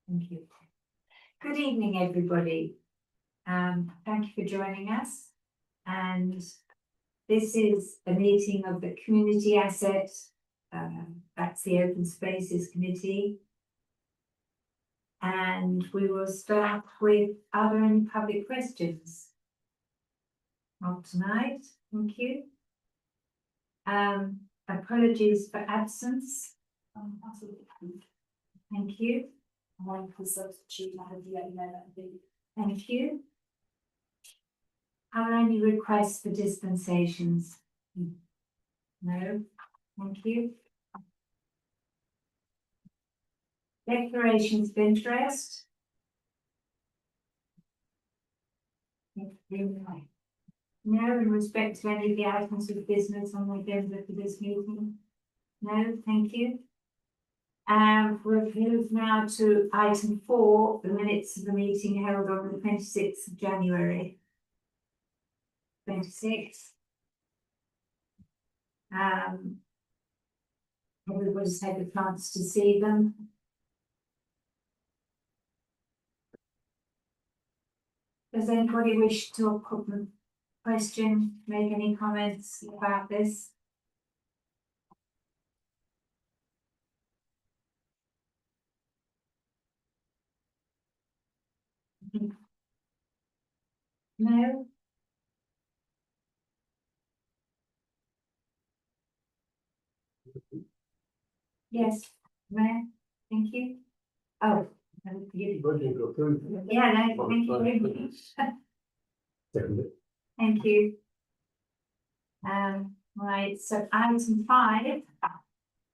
Thank you. Good evening, everybody. Thank you for joining us. And this is a meeting of the Community Asset, that's the Open Spaces Committee. And we will start with, are there any public questions? Not tonight, thank you. Apologies for absence. Thank you. One for substitute, I have let you know that I think. Thank you. Are there any requests for dispensations? No, thank you. Declarations of interest? No, in respect to any of the items of business on the agenda for this meeting? No, thank you. We'll move now to item 4, the minutes of the meeting held on the 26th of January. 26. Everybody's had a chance to see them. Does anybody wish to put a question, make any comments about this? No? Yes, Mayor, thank you. Oh, thank you. Yeah, no, thank you very much. Thank you. Right, so item 5,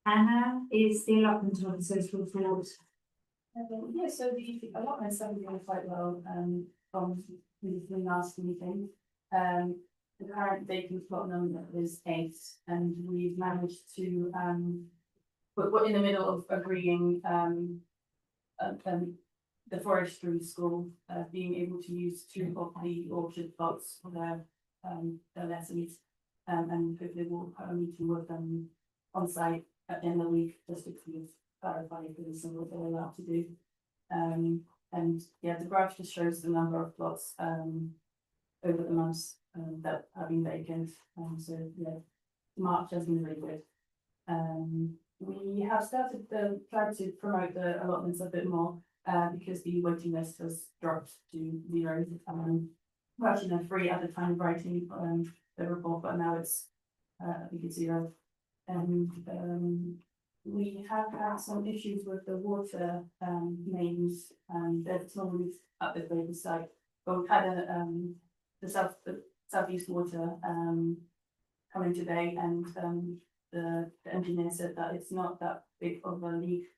Anna, is the allotment officer's report. Yeah, so the allotments have been going quite well from the last meeting. The current vacant plot number is 8, and we've managed to we're in the middle of agreeing the forestry school being able to use 2 of the orchard plots for their lessons, and hopefully we'll have a meeting with them on site at the end of the week just to clarify if there's something what they're allowed to do. And yeah, the graph just shows the number of plots over the months that have been vacant. So yeah, March has been really good. We have started trying to promote the allotments a bit more because the waiting list has dropped to 0. Well, actually, no, 3 at the time of writing the report, but now it's I think it's 0. And we have had some issues with the water mains, that's normally at the Baby site, but we've had the southeast water coming today, and the engineer said that it's not that big of a leak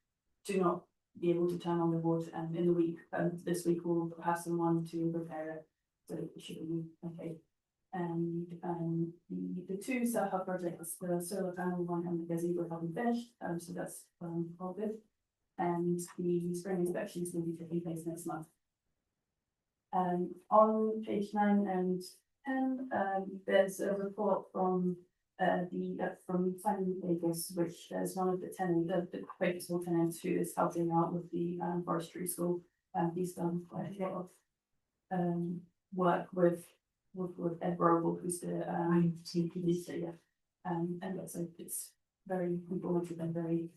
to not be able to turn on the water, and in the week this week we'll have someone to repair it, so it should be okay. And the 2 self-help projects, the solar panel one and the gazebo, have been finished, so that's all good. And the spring inspections will be taking place next month. On page 9 and 10, there's a report from Simon Vegas, which is one of the tenants, the Quakersville tenants who is helping out with the forestry school. He's done quite a lot of work with Ed Roble, who's the TPD, yeah. And so it's very informative and very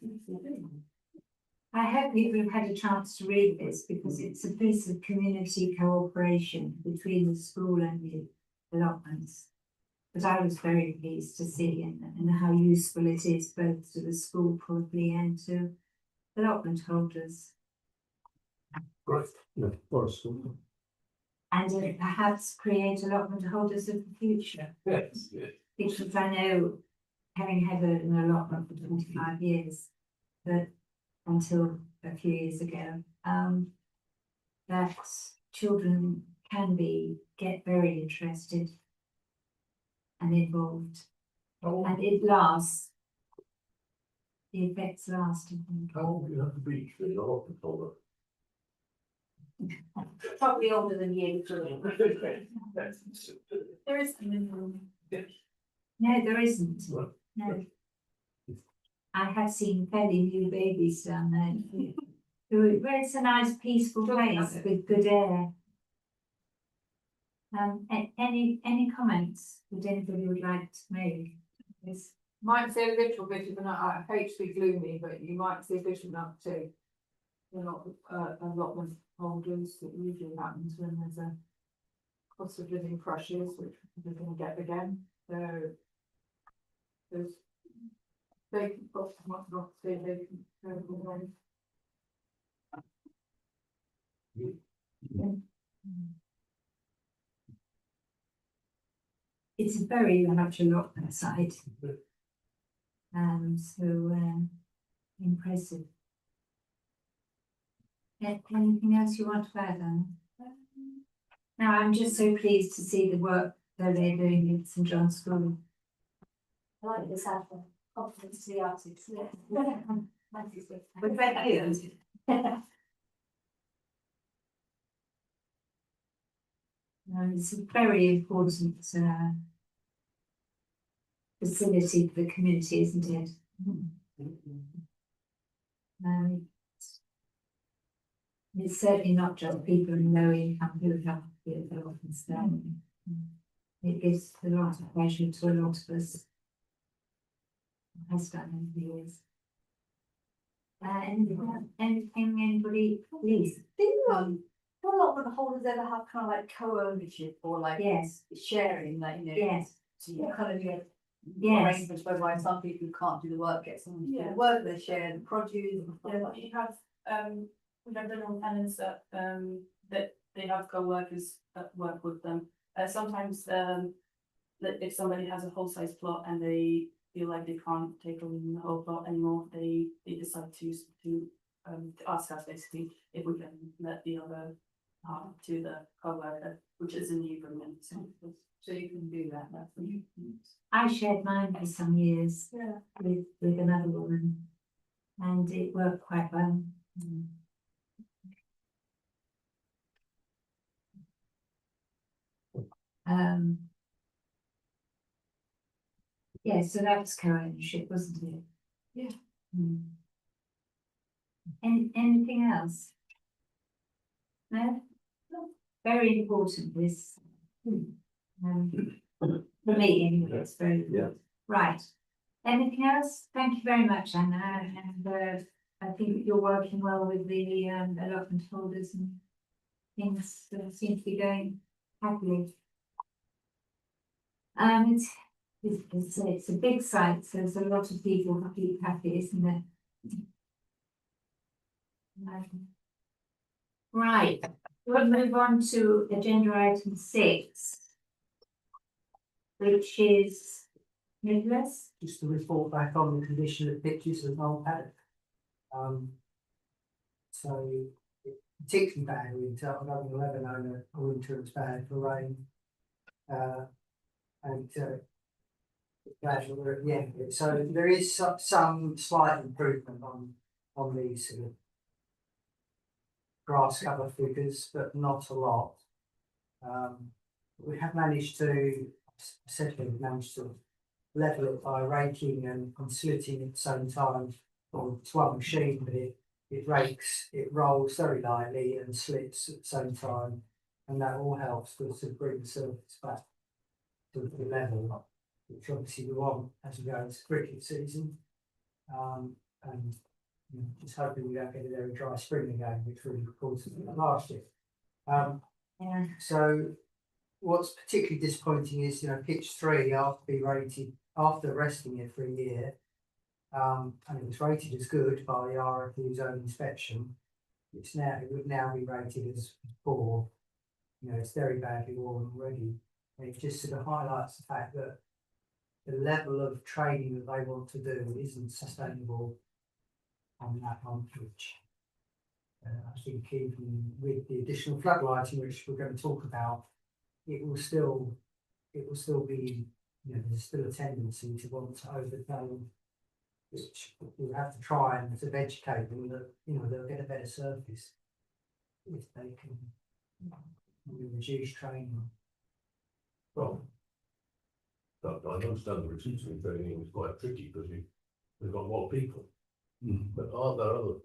I hope you've had a chance to read this, because it's a piece of community cooperation between the school and the allotments. But I was very pleased to see and how useful it is both to the school probably and to allotment holders. Right, yeah, forest school. And perhaps create allotment holders of the future. Yes, yes. Because I know, having had an allotment for 25 years, that until a few years ago, that children can get very interested and involved, and it lasts. The effects last, I think. How old do you have to be for your allotment holder? probably older than you. There is a minimum. No, there isn't. Well, No. I have seen fairly new babies down there. Where it's a nice peaceful place with good air. Any comments that anybody would like to make? Yes. Might say a little bit of an, I hate to be gloomy, but you might see a bit of an uptake. A lot of holders, that usually happens when there's a cost of living pressures, which we're gonna get again, so. There's. Vacant properties might not stay vacant. It's very much a lot site. Impressive. Anything else you want to add, Anna? No, I'm just so pleased to see the work that they're doing at St John's School. I like this advert, confidence to the artists. But thank you. It's a very important facility for the community, isn't it? It's certainly not just people in low income who have to be often staying. It gives a lot of pleasure to a lot of us. Has done in the years. Anything, anybody, please? Not a lot of the holders ever have kind of like co-ownership or like Yes, sharing, like, you know. yes, So you kind of get yes. arrangements whereby some people who can't do the work get someone to do Yeah. the work, they share the produce. and stuff Yeah, like you have, we have general tenants that they have co-workers that work with them. Sometimes, that if somebody has a whole size plot and they feel like they can't take on the whole plot anymore, they decide to ask us basically if we can let the other to the co-worker, which is a new agreement, so you can do that, that's the new. I shared mine for some years Yeah. with another woman, and it worked quite well. Yeah, so that was co-ownership, wasn't it? Yeah. Anything else? No? Very important, this. For me, anyway, it's very important. Right. Anything else? Thank you very much, Anna, and I think you're working well with the allotment holders and things seem to be going happily. It's a big site, so there's a lot of people who keep happy, isn't there? Right, we'll move on to agenda item 6, which is Nicholas. Just to report back on the condition of pitches of Knoll Paddock. So particularly bad winter, I don't know ever known a winter that's bad for rain. And glad we're at the end of it. So there is some slight improvement on these sort of grass cover figures, but not a lot. We have managed to, level it by raking and slitting at the same time. Well, it's one machine, but it rakes, it rolls very lightly and slits at the same time, and that all helps to sort of bring the surface back to the level, which obviously we want as we go into cricket season. And you know, just hoping we don't get a very dry spring again, which really caused us last year. So what's particularly disappointing is, you know, pitch 3 after resting it for a year, and it was rated as good by the RFU's own inspection. It would now be rated as poor. You know, it's very badly worn already. And it just sort of highlights the fact that the level of training that they want to do isn't sustainable on that pitch. I think even with the additional floodlighting, which we're going to talk about, it will still be, you know, there's still a tendency to want to overcome, which we'll have to try and sort of educate them that, you know, they'll get a better surface if they can reduce training. Well, I understand the reducing training is quite tricky because we've got more people. But are there other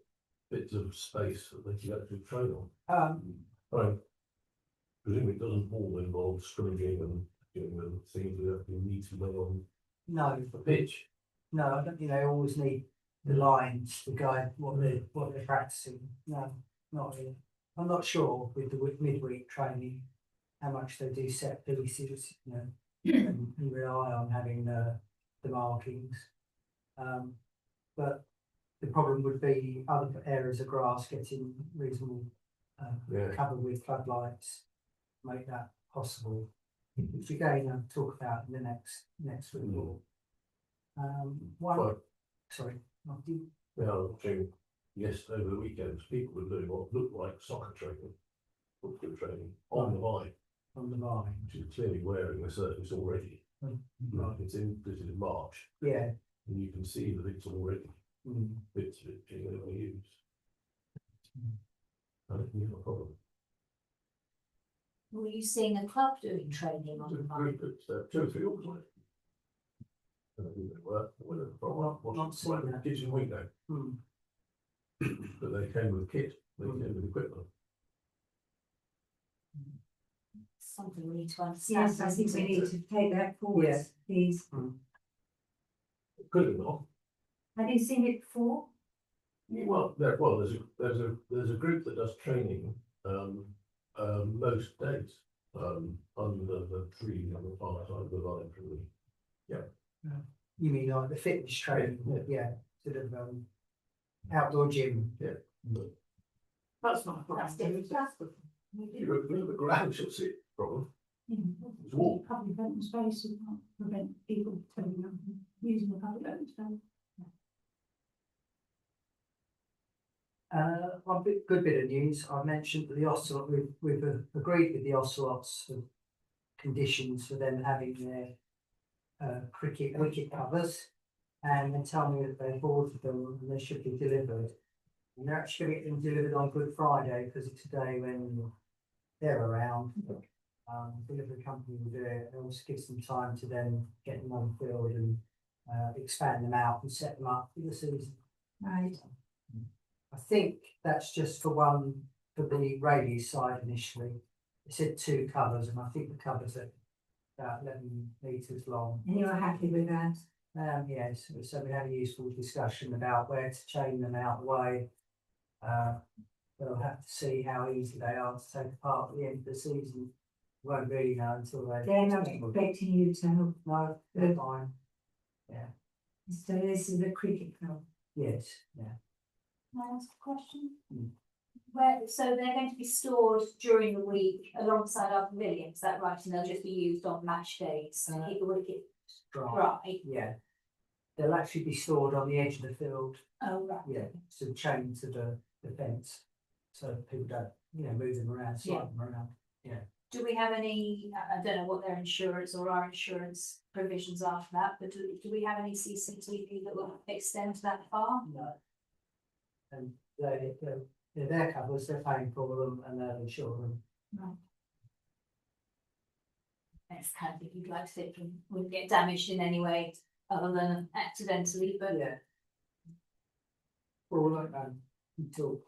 bits of space that they can actually train on. I presume it doesn't all involve stringing and doing the things that you need to know on no, the pitch. no, I don't think they always need the lines to guide what they're practicing. No, not really. I'm not sure with the midweek training how much they do set pieces, and rely on having the markings. But the problem would be other areas of grass getting reasonable Yeah. cover with floodlights, make that possible. Which again, I'll talk about in the next report. One, But, sorry, not you. yeah, I was watching over the weekends, people were doing what looked like soccer training, football training on the line, On the vine. which is clearly wearing a surface already. Right. This is March, Yeah. and you can see that it's already Mm. bits of it being overused. I don't think you have a problem. Were you seeing a club doing training on the vine? It's 2 or 3 hours, wasn't it? I don't think they were, Not seen that. kitchen window, Mm. but they came with kit, they came with equipment. Something we need to understand. Yes, I think we need to take that forward, Yeah. please. Good enough. Have you seen it before? Yeah, there's a group that does training, most days, under the tree on the far side of the line from the. You mean like the fitness training? Yeah, sort of outdoor gym. That's not. That's different. You look at the ground, you'll see it, problem. It's warm. Public open space and not prevent people turning up and using the public open space. One good bit of news, I mentioned that the Ocelot, we've agreed with the Ocelots for conditions for them having their cricket wicket covers. And they tell me that they've ordered them and they should be delivered. And they're actually going to get them delivered on Good Friday because it's a day when they're around. Delivery company will do it. It also gives them time to then get them on field and expand them out and set them up for the season. Right. I think that's just for the Rayleigh side initially. It said 2 covers, and I think the covers are about 11 metres long. And you're happy with that? Yes, so we had a useful discussion about where to chain them out the way. We'll have to see how easy they are to take apart at the end of the season. Won't really know until they. They're not expecting you to help. No, they're fine. So this is a cricket club. Yes, yeah. Can I ask a question? Mm. So they're going to be stored during the week alongside our pavilion, is that right? And they'll just be used on match days to keep the wicket dry? Yeah. They'll actually be stored on the edge of the field. Oh, right. Yeah, so chained to the fence, so people don't, move them around, slide them around. Do we have any, I don't know what their insurance or our insurance provisions are for that, but do we have any CCTV that will extend that far? No. And they're their covers, they're paying for them and they'll insure them. It's kind of if you'd like to say it wouldn't get damaged in any way other than accidentally, but Yeah. Well, we won't know until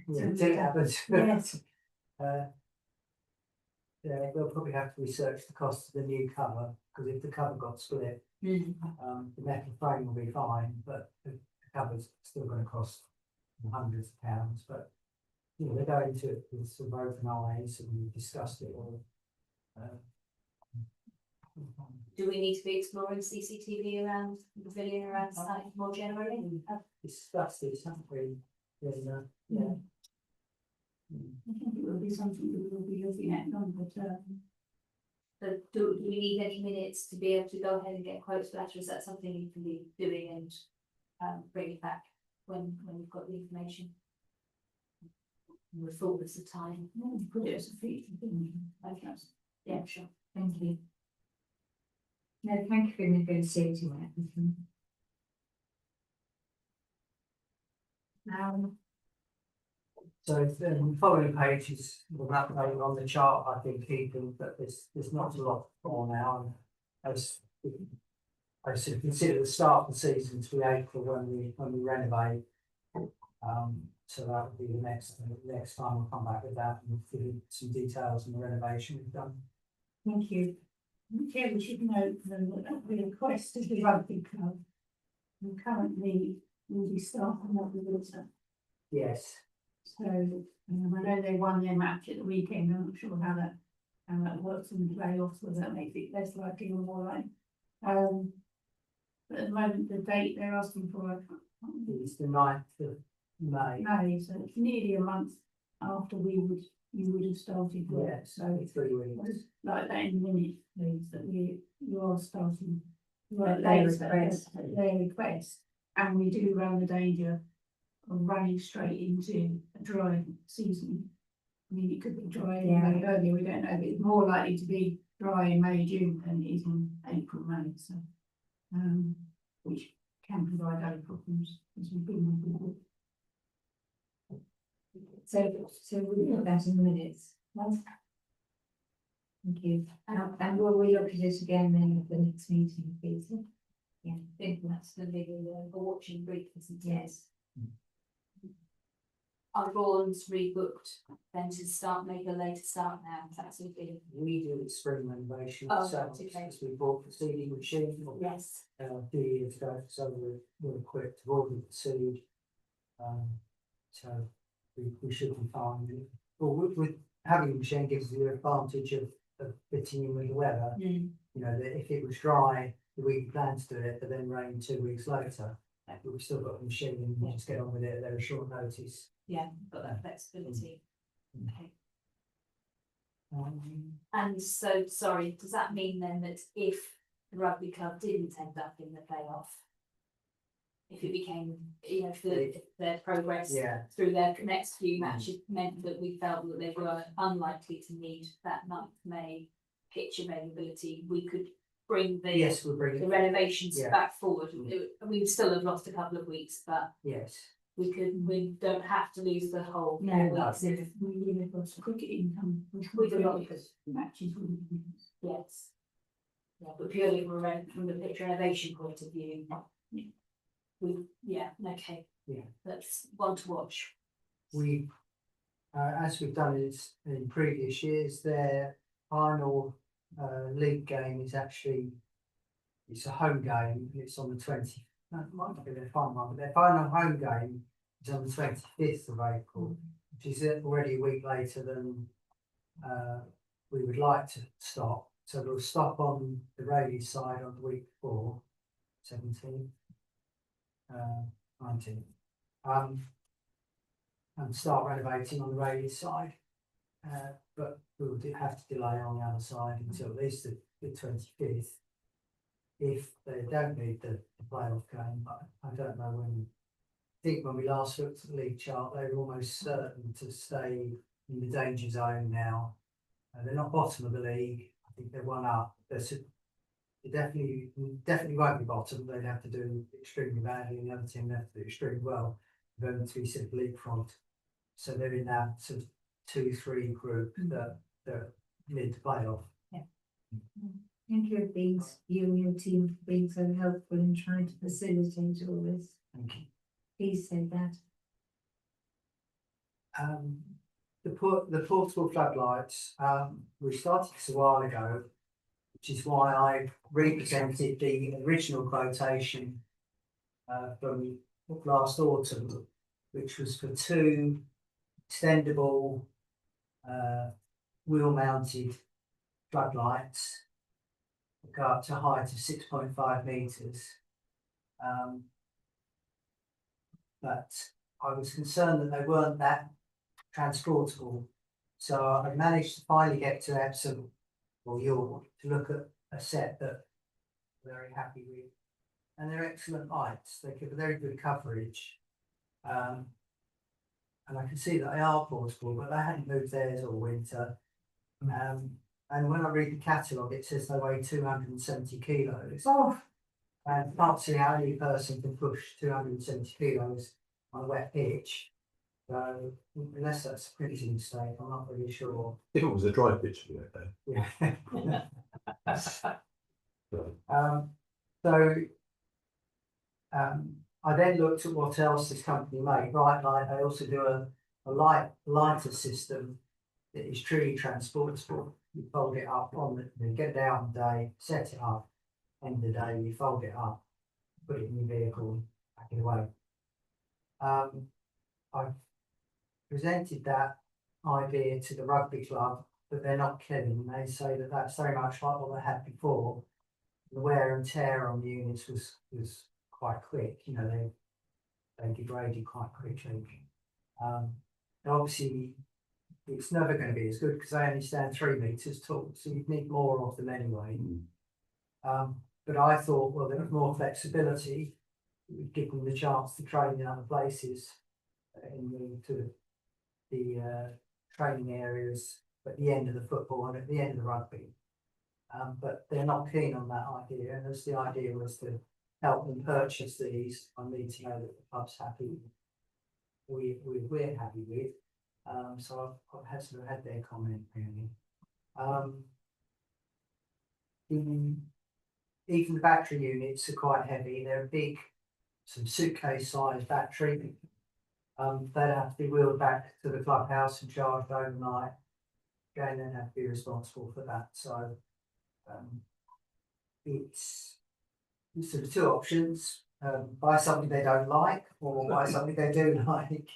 Until it happens. Yes. Yeah, they'll probably have to research the cost of the new cover, because if the cover got split, the metal frame will be fine, but the cover's still gonna cost hundreds of pounds, but they go into it with some open eyes and we discussed it all. do we need to be exploring CCTV around the pavilion around the site more generally? Discussed this, haven't we? Yeah. I think it will be something that we'll be looking at longer term. So do we need any minutes to be able to go ahead and get quotes for that, or is that something you can be doing and bring it back when we've got the information? In the fullness of time. Put it as a feature, didn't you? Okay. Yeah, sure. Thank you. No, thank you for negotiating that with them. So then following page is an update on the chart, I think, keeping, but there's not a lot more now. And as I should consider the start of the season to be April when we renovate. So that would be the next time we'll come back with that and give you some details on the renovation we've done. Thank you. Okay, we should note that the request of the rugby club. And currently will be starting up with water. Yes, So, I know they won their match at the weekend, I'm not sure how that works in the playoffs, whether that makes it less likely or more likely. But at the moment, the date they're asking for, I can't remember, it's the 9th of May. May, so it's nearly a month after you would have started work, Yeah, so. 3 weeks. Just like that in a minute, please, that you are starting. At Their their request, and we do run the danger of running straight into a dry season. I mean, it could be dry anyway earlier, we don't know, but it's more likely to be dry in May, June than it is in April, May, so. Which can provide other problems, as we've been on before. So we'll put that in the minutes. Thank you. And will we look at it again then at the next meeting, please? Yeah. I think that's gonna be the watching brief, isn't it? Yes. Our Vaughan's rebooked, then to start, make a later start now, that's okay. We do the spring renovation Oh, ourselves, right, okay. because we bought the seeding machine Yes. a few years ago, so we're equipped, we've ordered the seed. So we should be fine. Well, with having the machine gives you the advantage of fitting in with the weather. You know, that if it was dry, the week we planned to do it, but then rain 2 weeks later, but we've still got the machine and we just get on with it at very short notice. Yeah, got that flexibility. Okay. Um, And so, sorry, does that mean then that if the rugby club didn't end up in the playoff? If it became, you know, if their progress Yeah, through their next few matches meant that we felt that they were unlikely to need that 9th May pitch availability, we could bring the yes, we'll bring the it, renovations Yeah. back forward. We still have lost a couple of weeks, but yes. we don't have to lose the whole No, 4 weeks if, We really have got cricket income. With a lot of matches. yes. Yeah, but purely from the pitch renovation point of view. Okay. Yeah. That's one to watch. We, as we've done in previous years, their final league game is actually, it's a home game, it's on the 20th, no, it might not be their final one, but their final home game is on the 25th of April, which is already a week later than we would like to stop. So we'll stop on the Rayleigh side on the week before, 17th, 19th. And start renovating on the Rayleigh side. But we'll have to delay on the other side until at least the 25th. If they don't need the playoff game, but I don't know when. I think when we last looked at the league chart, they were almost certain to stay in the danger zone now. They're not bottom of the league. I think they're one up. They definitely won't be bottom. They'd have to do extremely badly, and the other team have to do extremely well for them to be sort of leapfrogged. So they're in that sort of 2-3 group that need to play off. Thank you, you and your team for being so helpful in trying to facilitate all this. Thank you. Please say that. The portable floodlights, we started this a while ago, which is why I represented the original quotation from last autumn, which was for 2 extendable wheel-mounted floodlights that go up to a height of 6.5 metres. But I was concerned that they weren't that transportable, so I managed to finally get to Epsom or York to look at a set that I'm very happy with, and they're excellent lights. They give a very good coverage. And I can see that they are portable, but they hadn't moved theirs all winter. And when I read the catalogue, it says they weigh 270 kilos. Oh, And can't see how any person can push 270 kilos on a wet pitch. So unless that's a printing mistake, I'm not really sure. If it was a dry pitch, you know, Yeah. so, So I then looked at what else this company made, right, like they also do a lighter system that is truly transportable. You fold it up you get there on the day, set it up, end of the day, you fold it up, put it in your vehicle, pack it away. I presented that idea to the rugby club, but they're not keen. They say that that's very much like what they had before. The wear and tear on the units was quite quick, you know, they degraded quite quickly. Obviously, it's never going to be as good because they only stand 3 meters tall, so you'd need more of them anyway. But I thought, well, there was more flexibility. It would give them the chance to train in other places, to the training areas at the end of the football and at the end of the rugby. But they're not keen on that idea, and as the idea was to help them purchase these, I need to know that the club's happy. We're happy with. So I've had sort of had their comment really. Even the battery units are quite heavy. They're big, some suitcase-sized battery. They'd have to be wheeled back to the clubhouse and charged overnight. Again, they'd have to be responsible for that. So it's sort of two options: buy something they don't like, or buy something they do like.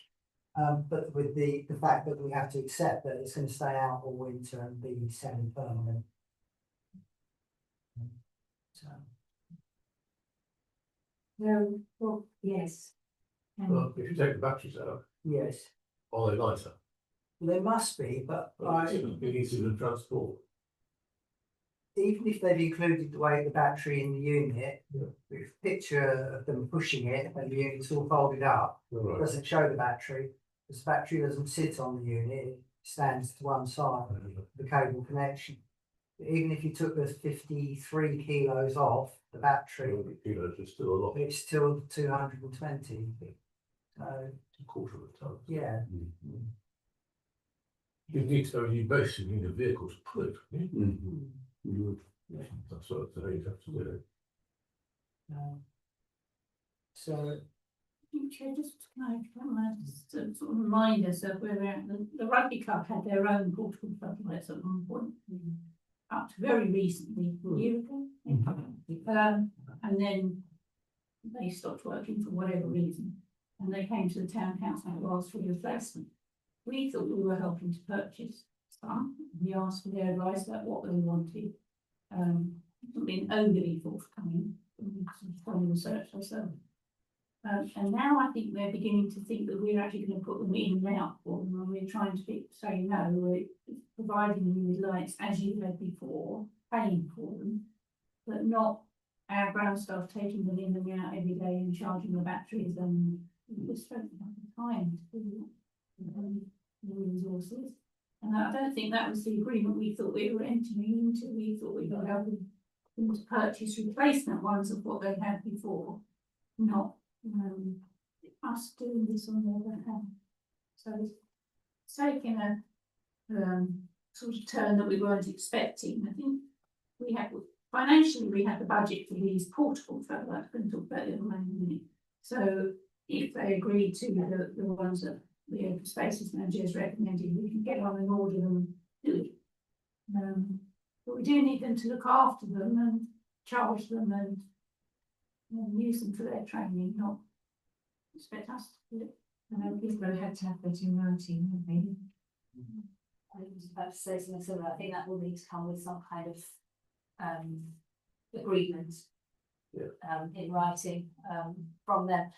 But with the fact that we have to accept that it's going to stay out all winter and be semi-permanent. So. No, well, yes. Well, if you take the batteries out, Yes, are they lighter? there must be, but It needs to transport. even if they've included the weight of the battery in the unit, with a picture of them pushing it and the unit's all folded up, Right. doesn't show the battery. Because the battery doesn't sit on the unit, it stands to one side of the cable connection. Even if you took the 53 kilos off the battery, Kilos is still a lot. it's still 220. So, A quarter of a ton. yeah. You basically need a vehicle to pull it. That's what you have to do. So, Chair, just sort of remind us of where we're at. The rugby club had their own portable floodlights at one point, up to very recently, a year ago. And then they stopped working for whatever reason, and they came to the town council and asked for replacement. We thought we were helping to purchase some. We asked for their advice about what they wanted. Not been overly forthcoming from research ourselves. And now I think they're beginning to think that we're actually going to put them in and out for them, and we're trying to say no, we're providing you with lights as you had before, paying for them, but not our ground staff taking them in and out every day and charging the batteries, and we're spending time to do that, the resources. And I don't think that was the agreement we thought we were entering into. We thought we were helping them to purchase replacement ones of what they had before, not us doing this on the other hand. So it's taken a sort of turn that we weren't expecting. I think we had financially we had the budget for these portable floodlights. We're going to talk about it in a minute. So if they agreed to the ones that the open spaces manager has recommended, we can get on and order them and do it. But we do need them to look after them and charge them and use them for their training, not expect us to do it. I know people have had to have that in writing, haven't they? I was about to say something similar. I think that will need to come with some kind of agreement in writing from them.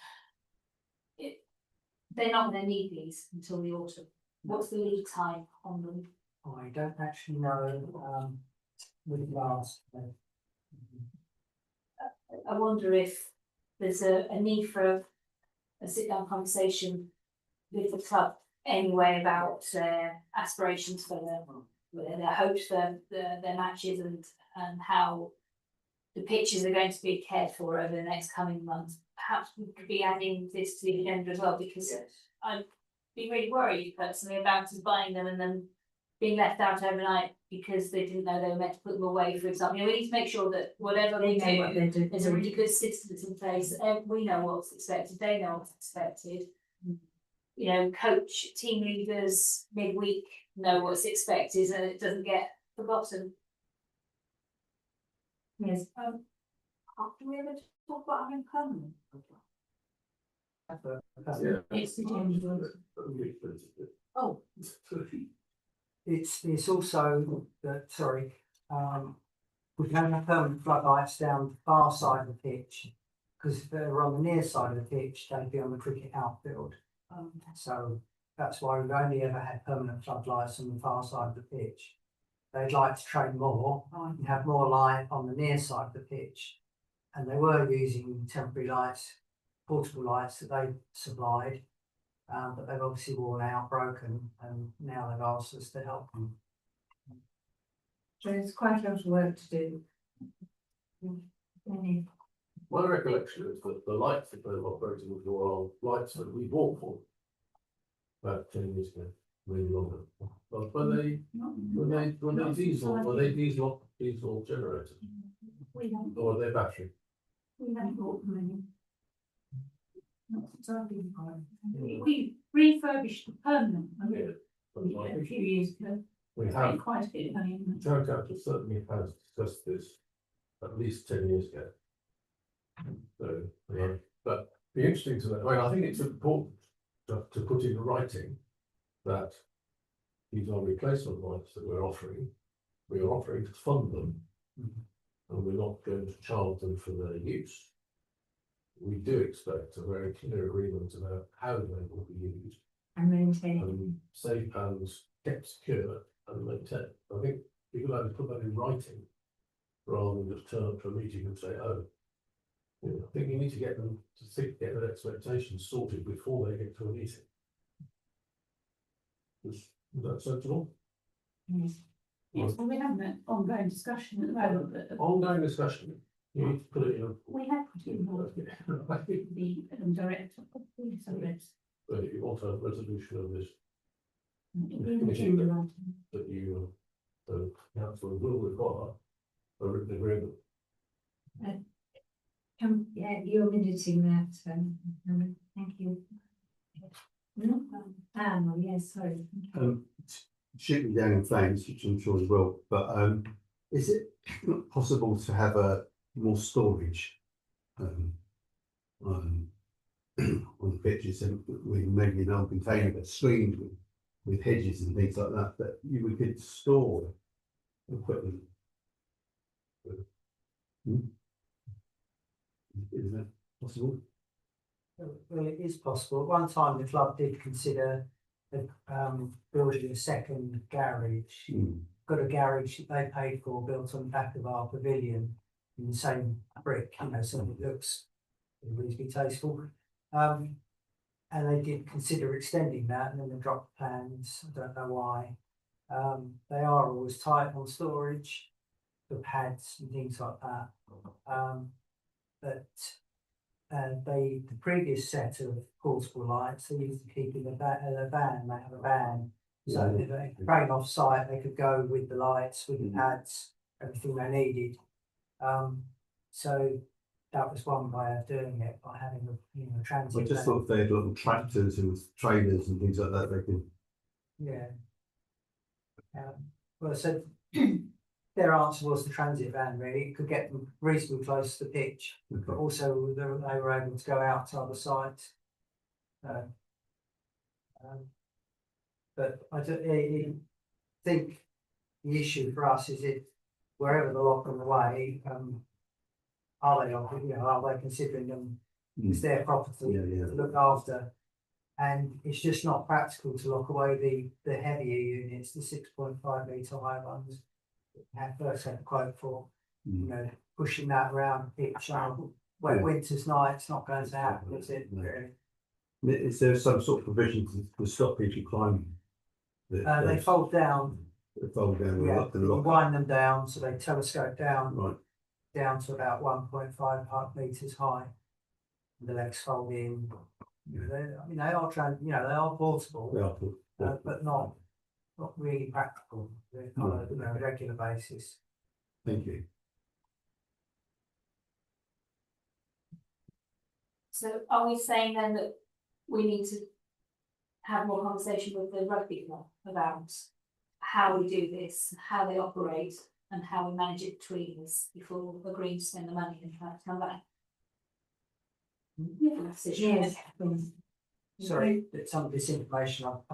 They're not going to need these until the autumn. What's the lead time on them? I don't actually know with last. I wonder if there's a need for a sit-down conversation with the club anyway about their aspirations for their hopes for their matches and how the pitches are going to be cared for over the next coming months. Perhaps we could be adding this to the agenda as well, because I'd be really worried personally about us buying them and then being left out overnight because they didn't know they were meant to put them away, for example. You know, we need to make sure that whatever They we know what do, they're doing. there's a really good systems in place, we know what's expected, they know what's expected. You know, coach, team leaders, midweek know what's expected and it doesn't get forgotten. Yes, Can we ever talk about having permanent? Yeah. It's the general. Oh, It's also that, sorry, we can have permanent floodlights down the far side of the pitch. Because if they're on the near side of the pitch, they'd be on the cricket outfield. So that's why we've only ever had permanent floodlights on the far side of the pitch. They'd like to train more and have more light on the near side of the pitch. And they were using temporary lights, portable lights that they supplied. But they've obviously worn out, broken, and now they've asked us to help them. so there's quite a lot of work to do. Any- My recollection is that the lights that they're operating with are lights that we bought for about 10 years ago, maybe longer. But were they diesel generators We haven't, or were they battery? we haven't bought them any. Not since I've been hired. We refurbished the permanent, a few years ago. We Spent have, quite a bit of money on Town Council certainly has discussed this at least 10 years ago. So, but be interesting to know, I mean, I think it's important to put in writing that these are replacement lights that we're offering. We are offering to fund them. And we're not going to charge them for their use. We do expect a very clear agreement about how they will be used And maintain. and safe and kept secure and maintained. I think people have to put that in writing rather than just turn up to a meeting and say, oh. You know, I think you need to get them to get their expectations sorted before they get to a meeting. Is that sensible? Yes. Yes, well, we're having an ongoing discussion at the moment, but Ongoing discussion, you need to put it in a. we have put it in the director of the service. But if you want a resolution of this, Agenda that you, the council will require a written agreement. Yeah, you're minuting that, thank you. No, well, yes, sorry. Shoot me down in flames, which I'm sure you will, but is it possible to have more storage on the pitches and we maybe an open container but screened with hedges and things like that, that we could store equipment? Is that possible? Well, it is possible. At one time, the club did consider building a second garage. Got a garage that they paid for, built on the back of our pavilion in the same brick, you know, so it looks reasonably tasteful. And they did consider extending that, and then they dropped plans. I don't know why. They are always tight on storage, the pads and things like that. But the previous set of portable lights, they used to keep in a van. They have a van, so if they train off site, they could go with the lights, with the pads, everything they needed. So that was one way of doing it, by having a transit. I just van. thought if they had little tractors and trailers and things like that, they could. Yeah. Well, so their answer was the transit van, really. It could get them reasonably close to the pitch, but also they were able to go out to other sites. But I think the issue for us is wherever they're locked on the way, are they considering them as their property to look after? And it's just not practical to lock away the heavier units, the 6.5 metre high ones. First had a quote for, you know, pushing that around the pitch on wet winter's night. It's not going to happen, is it? Really? Is there some sort of provision to stop people climbing? They fold down. They fold down. Yeah, and you lock. wind them down, so they telescope down, Right. down to about 1.5 metres high. The legs fold in. They are portable, They are. but not not really practical on a, you know, regular basis. Thank you. So are we saying then that we need to have more conversation with the rugby club about how we do this, how they operate, and how we manage it between us before agreeing to spend the money and try to come back? Yes. Sorry, that some of this information I've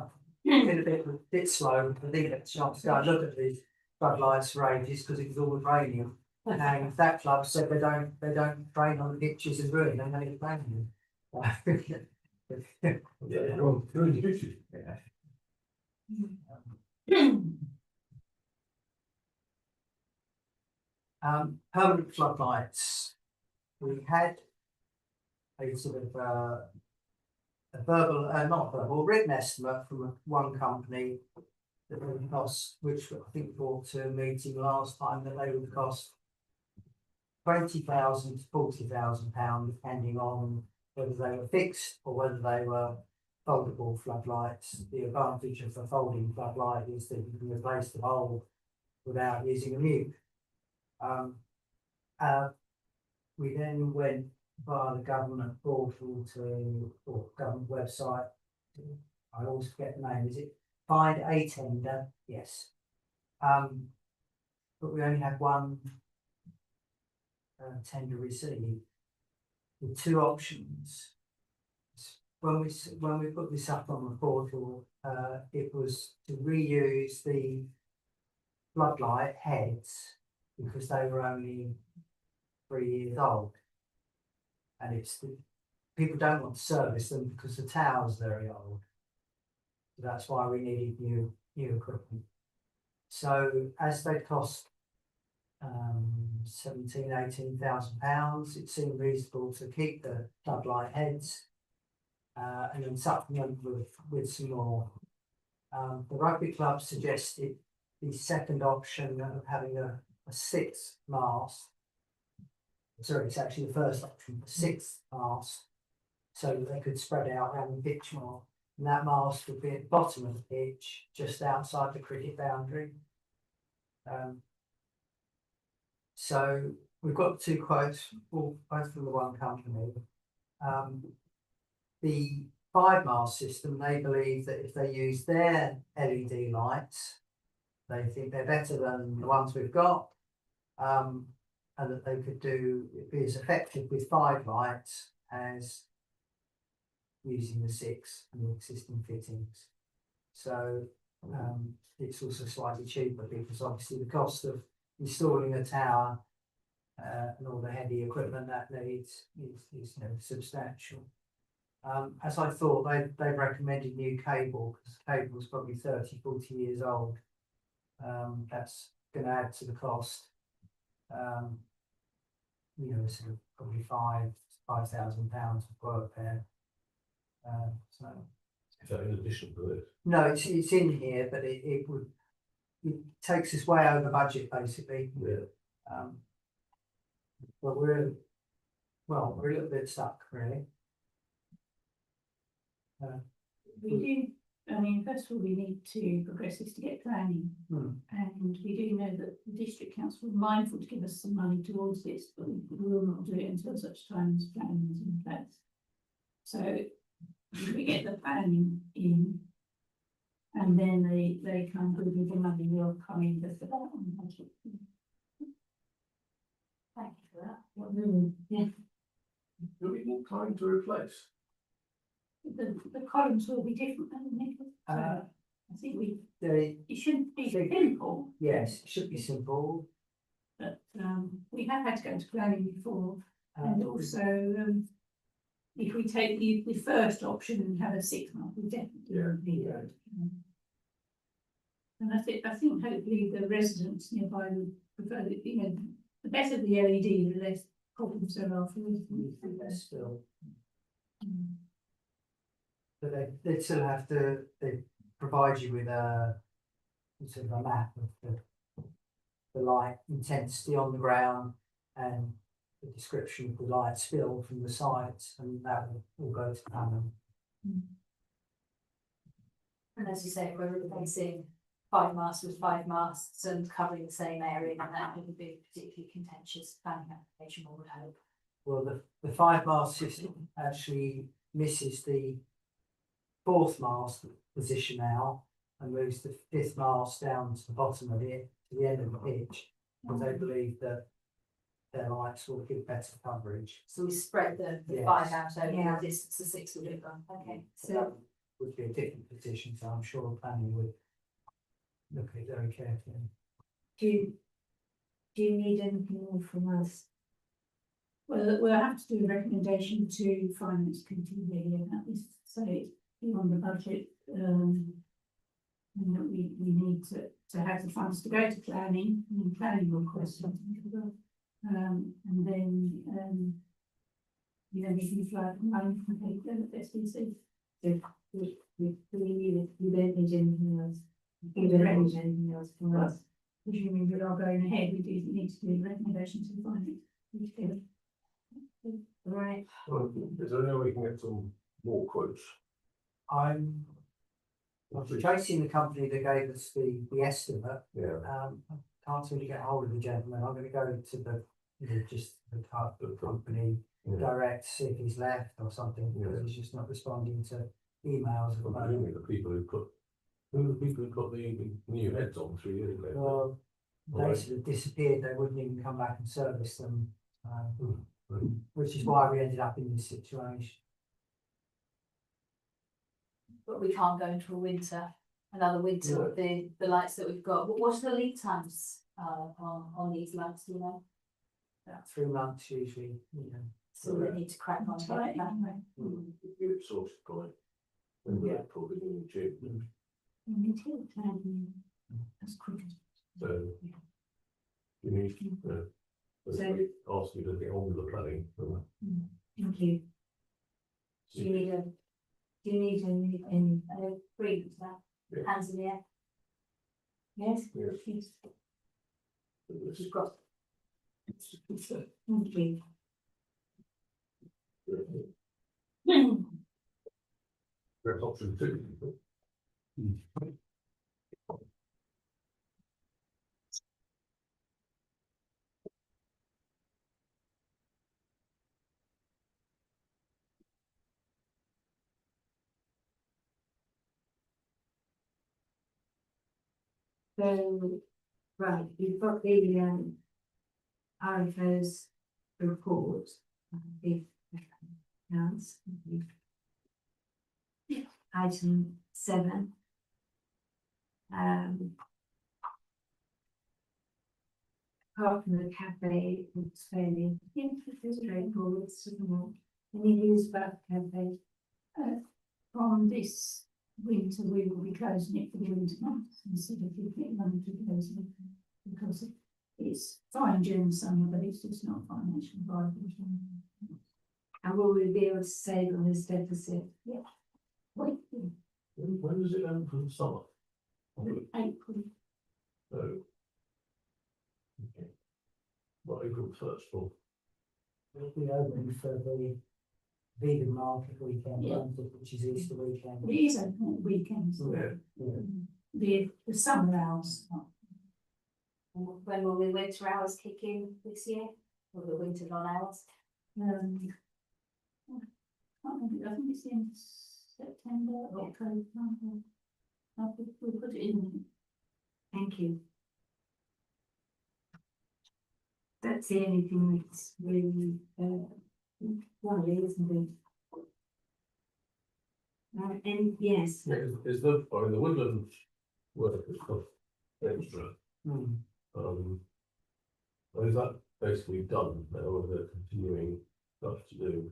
been a bit slow. I think it's chance to go and look at the floodlights for ages because it was always raining. And that club said they don't train on the pitches and ruin them, they it's raining. Yeah, go on, pitches. Permanent floodlights. We had a sort of a verbal, not verbal, written estimate from one company that they would cost, which I think brought to a meeting last time, that they would cost £20,000 to £40,000, depending on whether they were fixed or whether they were foldable floodlights. The advantage of a folding floodlight is that you can replace the bulb without using a mute. We then went via the government portal to, or government website. I always forget the name. Is it Find a Tender? Yes. But we only had one tender received with two options. When we put this up on the portal, it was to reuse the floodlight heads because they were only 3 years old, and people don't want to service them because the tower's very old. So that's why we needed new equipment. So as they cost £18,000, it seemed reasonable to keep the floodlight heads and then supplement with some more. The rugby club suggested the second option of having a sixth mast. Sorry, it's actually the first option, the sixth mast, so that they could spread out around the pitch more. And that mast would be at the bottom of the pitch, just outside the cricket boundary. So we've got two quotes, both from the one company. The 5-mast system, they believe that if they use their LED lights, they think they're better than the ones we've got, and that they could be as effective with 5 lights as using the 6 and the existing fittings. So it's also slightly cheaper because obviously the cost of installing a tower and all the heavy equipment that needs is substantial. As I thought, they recommended new cable because the cable is probably 30-40 years old. That's going to add to the cost. Sort of probably £5,000 of work there. So Is that in addition to this? no, it's in here, but it takes us way over budget basically. Yeah. But we're a little bit stuck really. We do, I mean, first of all, we need to progress this to get planning. And we do know that the district council are mindful to give us some money towards this, but we will not do it until such time as planning is in place. So if we get the planning in, and then they come with the money, we'll come in with the budget. Thank you for that. Yeah. Do we need time to replace? The columns will be different, won't they? I think it shouldn't be they- simple, Yes, it should be simple. but we have had to go to planning before, and also if we take the first option and have a 6 month, we definitely need it. And I think hopefully the residents nearby would prefer that, the better the LED, the less problems there are for us. Still. But they still have to, they provide you with a sort of a map of the light intensity on the ground and the description of the light spill from the sides, and that will go to panel. And as you say, if we're replacing 5 masts with 5 masts and covering the same area, and that would be a particularly contentious planning application, one would hope. Well, the 5 mast system actually misses the 4th mast position now and moves the 5th mast down to the bottom of it, to the end of the pitch, because they believe that their lights will give better coverage. So we spread the Yes. 5 out over Yeah. the distance, the 6 would have done, okay. So, Would be a different position, so I'm sure planning would look at it very carefully. do you need anything more from us? We'll have to do a recommendation to finance committee really, and that is to say it's beyond the budget, and that we need to have the funds to go to planning, and planning will cost something as well. And then, we can fly from home and take them at SBC. We don't need anything else. You don't need anything else from us. Presuming we are going ahead, we do need to do a recommendation to the finance. Right, Well, is there any way we can get some more quotes? I'm chasing the company that gave us the estimate. Yeah. I can't really get hold of the gentleman. I'm gonna go to the type of company Yeah. direct, see if he's left or something, because Yeah. he's just not responding to emails at the I'm moment. presuming the people who put, who are the people who put the new heads on 3 years ago? Well, they Right. sort of disappeared, they wouldn't even come back and service them, Right. which is why we ended up in this situation. But we can't go into a winter, another winter with the lights that we've got. What's the lead times on these lights, do you know? About 3 months usually, you know. So we need to crack on. Tight, that. anyway. You exhausted by. And Yeah. we're probably in June, That's quick. so. You need, ask you to get on with the planning. thank you. Do you need any, Agree with that, Yeah. hands in the air. yes? Yeah. Yes. You've got. Thank you. That's option 2. So, right, you've got the RFO's report, the accounts. Item 7. Apart from the cafe, it's fairly straightforward, isn't it? Any views about the cafe? From this winter, we will be closing it for the winter months instead of giving it money to close it. Because it's fine during the summer, but it's just not financially viable. And will we be able to save on this deficit? Wait, When does it end for the summer? April, So. Okay. Well, April 1st, or It'll be open for the vegan market weekend, Yeah. which is Easter weekend. it is open at weekends. Yeah. The summer hours, When will the winter hours kick in this year? Or the winter non-hours? can't remember, I think it's in September, October. We'll put it in. Thank you. That's the only thing that's really, worrying, isn't it? And yes, Yeah, is the, I mean, the woodland work is extra, Hmm. is that basically done now, or is there continuing stuff to do?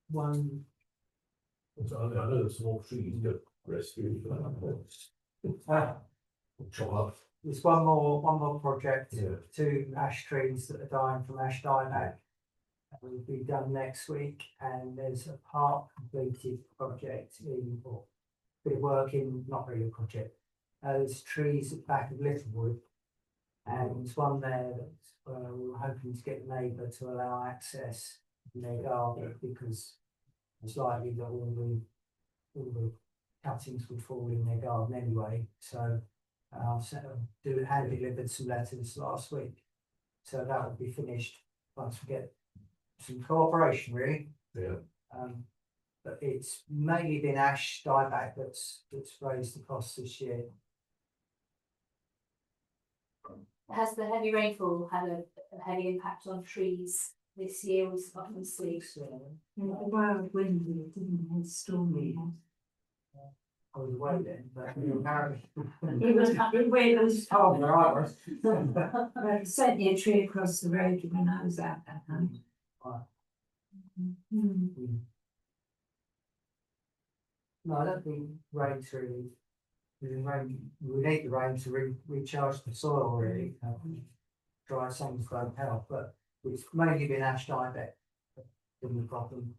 One, So, I know there's some more trees get rescued, chop up. there's one more project, Yeah. 2 ash trees that are dying from ash dieback. That will be done next week, and there's a part completed project in, or bit of work in, not really a project. There's trees at the back of Littlewood, and there's one there that we're hoping to get the neighbour to allow access in their garden, because it's likely that all the cuttings would fall in their garden anyway, so. Hand delivered some letters last week, so that will be finished once we get some cooperation really. Yeah. But it's mainly been ash dieback that's raised the cost this year. Has the heavy rainfall had a heavy impact on trees this year? We often see. The wild wind, didn't it, stormy. I was away then, but apparently. It was, it was, Oh, right. certainly a tree across the road when I was out that night. Right. Mm. No, I don't think rain's really. We need the rain to recharge the soil really. Dry suns don't help, but it's mainly been ash dieback. Been the problem.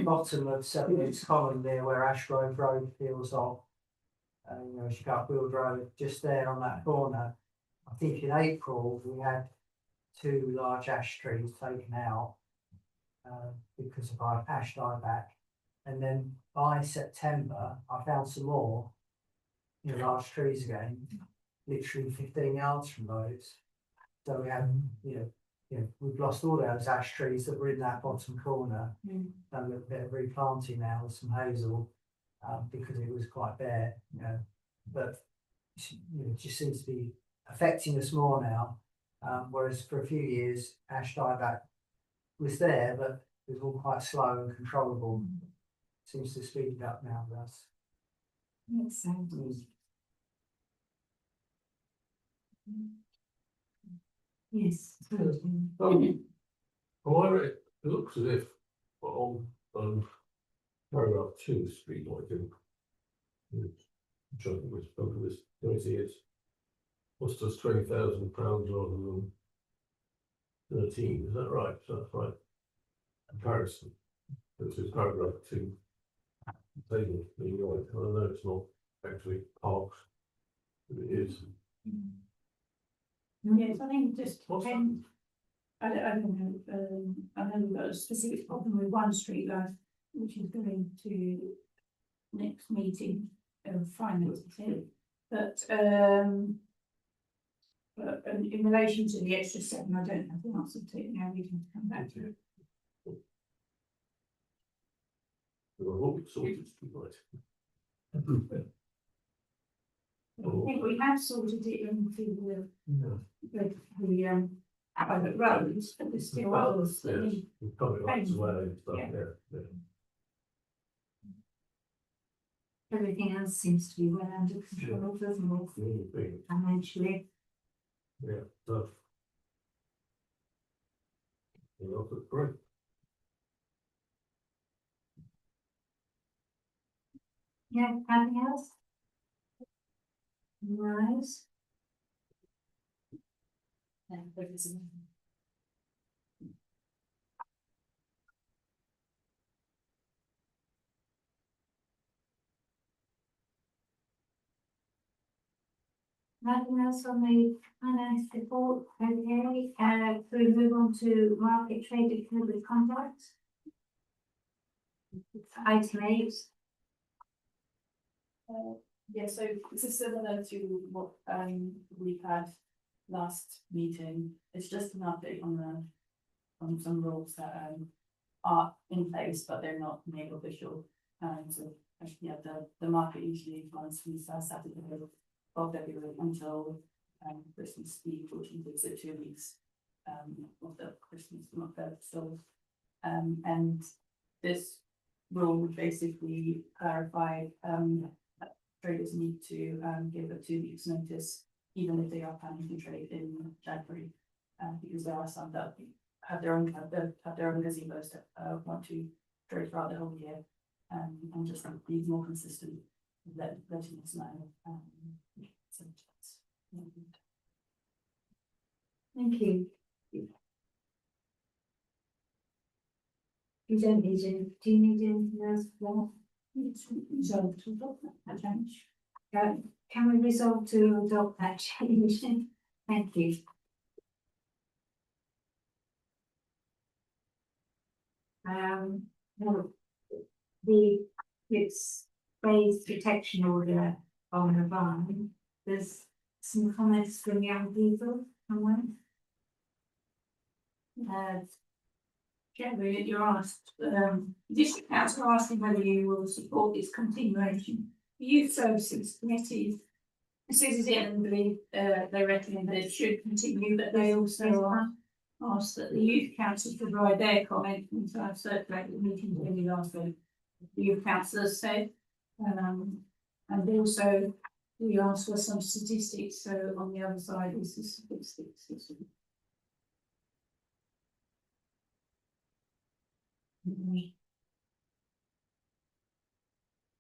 Bottom of Settlements Common there where Ashgrove Road peels off. You know, as you go up Field Road, just there on that corner. I think in April we had 2 large ash trees taken out because of our ash dieback. And then by September, I found some more, you know, large trees again, literally 15 yards from those. So we had, we've lost all those ash trees that were in that bottom corner. Done a little bit of replanting now with some hazel because it was quite bare, you know. But it just seems to be affecting us more now. Whereas for a few years, ash dieback was there, but it was all quite slow and controllable. Seems to speed it up now with us. Makes sense. Yes. Good. However, it looks as if on paragraph 2, street lighting, which I think was both of this committee is, cost us £20,000 rather than 13. Is that right? So that's right. Comparison. This is paragraph 2. Table being right. I know it's not actually parks, but it is. Yes, I think just What's that? depend. I don't know, I know we've got a specific problem with one street light, which is going to next meeting of finance, I think. But in relation to the extra 7, I don't have the answer to it now, we can come back to it. I hope it's sorted street light. I think we have sorted it into Yeah. the private roads, but there's still others that Yes, need. we've covered rights away and stuff, Yeah. yeah. Everything else seems to be well under control, doesn't it? Big, Financially. yeah, tough. Yeah, that's great. Yeah, anything else? Right. Nothing else on the finance report, okay, we move on to market traded public contracts. Item 8. Yeah, so this is similar to what we had last meeting. It's just an update on some rules that are in place, but they're not made official. So yeah, the market usually runs from the first Saturday of February until Christmas Eve, which includes the 2 weeks of the Christmas market. So and this rule would basically clarify traders need to give a 2 weeks notice, even if they are planning to trade in January, because there are some that have their own gazebos that want to trade throughout the whole year, and just be more consistent, letting us know. So that's, Thank you. You don't need any, do you need anything else for It's resolved to adopt that change. that? Can we resolve to adopt that change? Thank you. Well, the it's phase protection order on the barn, there's some comments from young people somewhere. Jerry, you're asked, district council asking whether you will support this continuation. The Youth Services Committee, citizenly, they recommend that it should continue, but they also asked that the youth council provide their comment, and so I've circulated the meeting when we last week. The youth councillors said, and also we asked for some statistics, so on the other side is the statistics.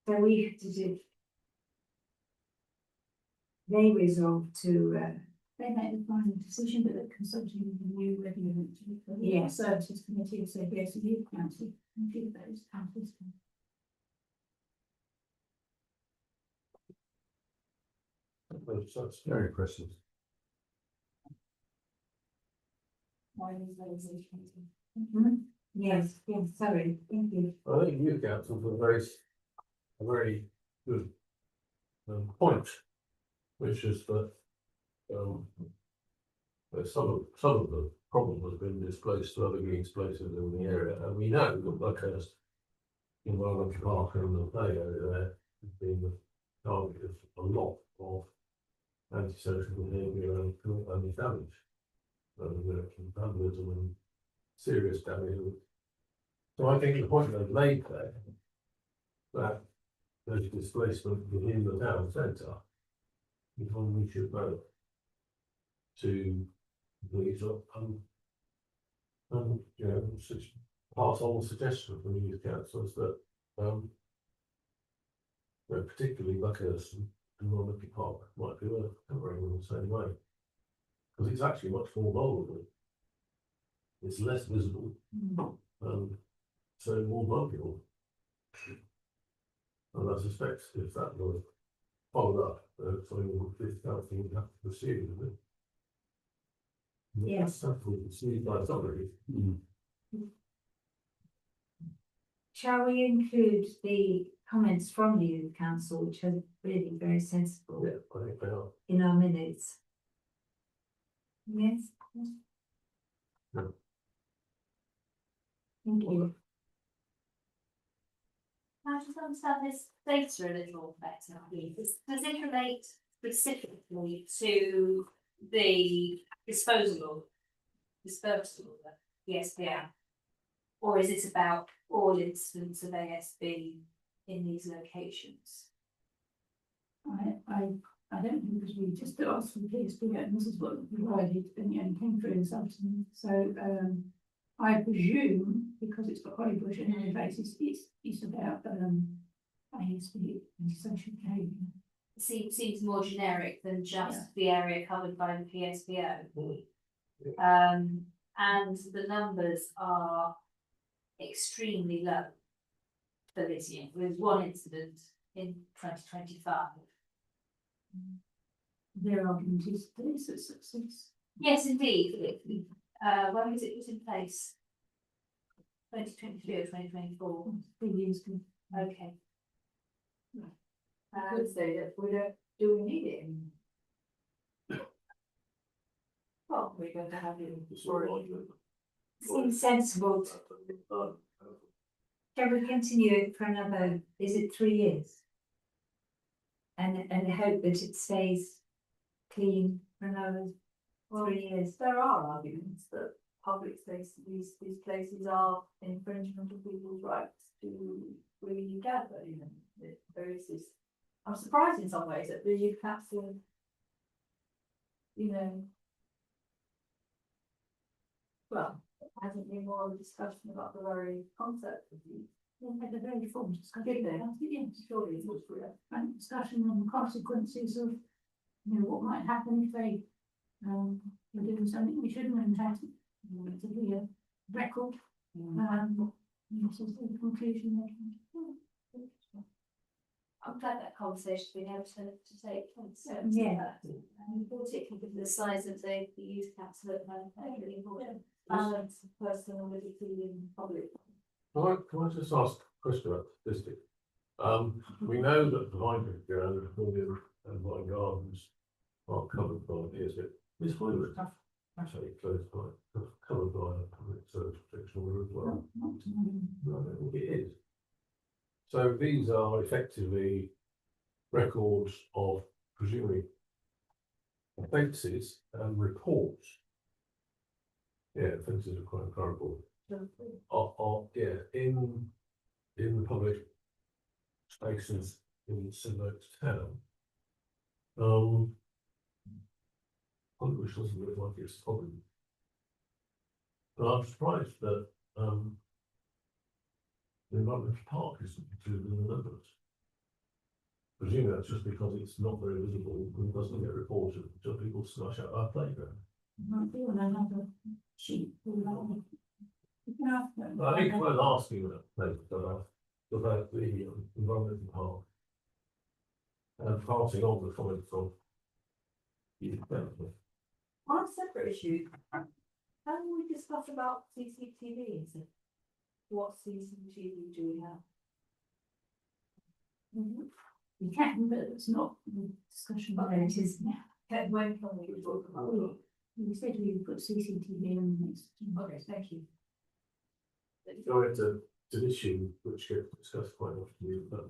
So we had to do. They resolved to, They made the final decision, but they're consulting with the new regulatory. Yeah. Services Committee have said yes, the youth council, and few of those councils. That's very impressive. yes, sorry, thank you. I think youth councils are a very good point, which is that some of the problem has been displaced to other green spaces in the area, and we know that Buckhurst, in Wellington Park and the play area there, has been the target of a lot of antisocial behaviour and damage, vandalism and serious damage. So I think the point they've made there, that there's displacement within the town centre, is one we should vote to these up and you know, pass on the suggestion from the youth councillors that you know, particularly Buckhurst and Wellington Park might be worth covering in the same way, because it's actually much more vulnerable. It's less visible, so more vulnerable. And I suspect if that was followed up, something this council would have to pursue, isn't it? Yes. That's pursued by somebody. Shall we include the comments from the youth council, which are really very sensible, Yeah, I think they are. in our minutes? Yes? Yeah. Thank you. I just understand this data a little better, please. Does it relate specifically to the disposal of the SPA? Or is it about all incidents of ASB in these locations? I don't know, because we just asked for the PSP and this is what we provided and came through this afternoon. So I presume, because it's got Hollybush and any basis, it's about ASB antisocial behaviour. It seems more generic than just Yeah. the area covered by the PSPO. And the numbers are extremely low for this year, with one incident in 2025. Their argument is that it's a success. Yes, indeed. When was it put in place? 2023 or 2024? 3 years ago. Okay. I could say that do we need it in? Well, we're going to have it in storage. Seems sensible. Shall we continue it for another, is it 3 years? And hope that it stays clean for another 3 years? There are arguments that public space, these places are infringement of people's rights to freely gather, you know, there is this. I'm surprised in some ways that the youth council, you know, well, hasn't been more of a discussion about the very concept of youth. They had a very full discussion. Did they? Yes. Surely it's much real. And discussion on the consequences of, you know, what might happen if they were doing something we shouldn't have had to be a record. This is the conclusion they came to. I'm glad that conversation's been able to take place. Yeah. And particularly with the size of the youth council at the moment, that's really important. Balance of personal liberty in public. Can I just ask a question about statistics? We know that the Highbury ground and my gardens are covered by this Highbury actually closed by, covered by a public service protection order as well. No, I don't think it is. So these are effectively records of presumably offences and reports. Yeah, offences are quite horrible. Yeah, in the public spaces in St Oaks town. Which doesn't look like it's a problem. But I'm surprised that the environmental park isn't included in the numbers. Presumably that's just because it's not very visible and doesn't get reported until people smash out our playground. Might be on another sheet. Yeah. I think it's worth asking about the environmental park. And passing on the comments of the development. On a separate issue, haven't we discussed about CCTV? Is it? What CCTV do we have? You can, but it's not the discussion. But it is now. When can we talk about it? You said we would put CCTV on the next. Okay, thank you. So it's an issue which gets discussed quite often, but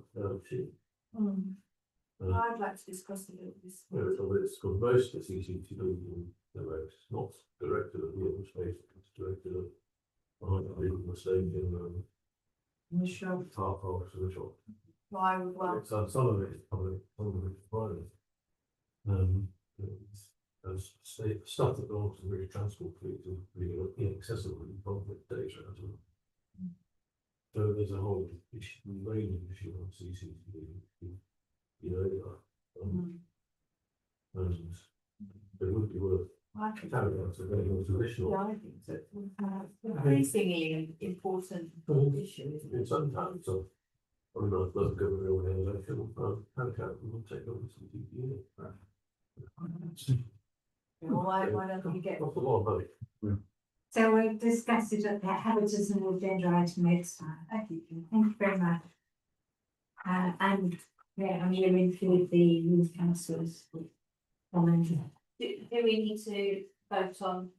I'd like to discuss a little this. it's got most of the CCTV in the roads, not directed at the open space, it's directed at behind the stadium In the show, car parks and the shop. I would well, Some of it is public, some of it is private. As stuff that belongs to the British Transport Fleet is really inaccessible in public data as well. So there's a whole issue, range of issue on CCTV. You know, and it would be worth I think, having that as a very more traditional. yeah, I think so. Increasingly important issue, isn't it? In some towns, so I mean, I love going over there, I feel, Hancock will take over CCTV. Why don't we get? That's a lot of money. So we'll discuss it at the habits as an agenda item next time. Thank you. Thank you very much. And yeah, I'm going to include the youth councillors. Comment. Do we need to vote on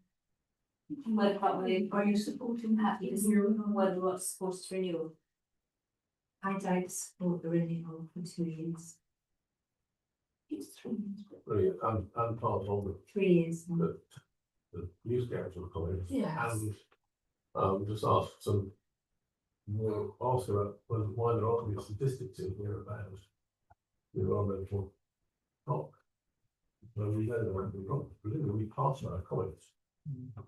whether Are you supporting that? happy to whether we want to support its renewal? I don't support the renewal for 2 years, It's 3 years. Brilliant, and part of 3 years. the news council comments. Yes. And just ask some more, ask about why there aren't any statistics in here about the environmental talk. When we know there have been problems, presumably we pass our comments.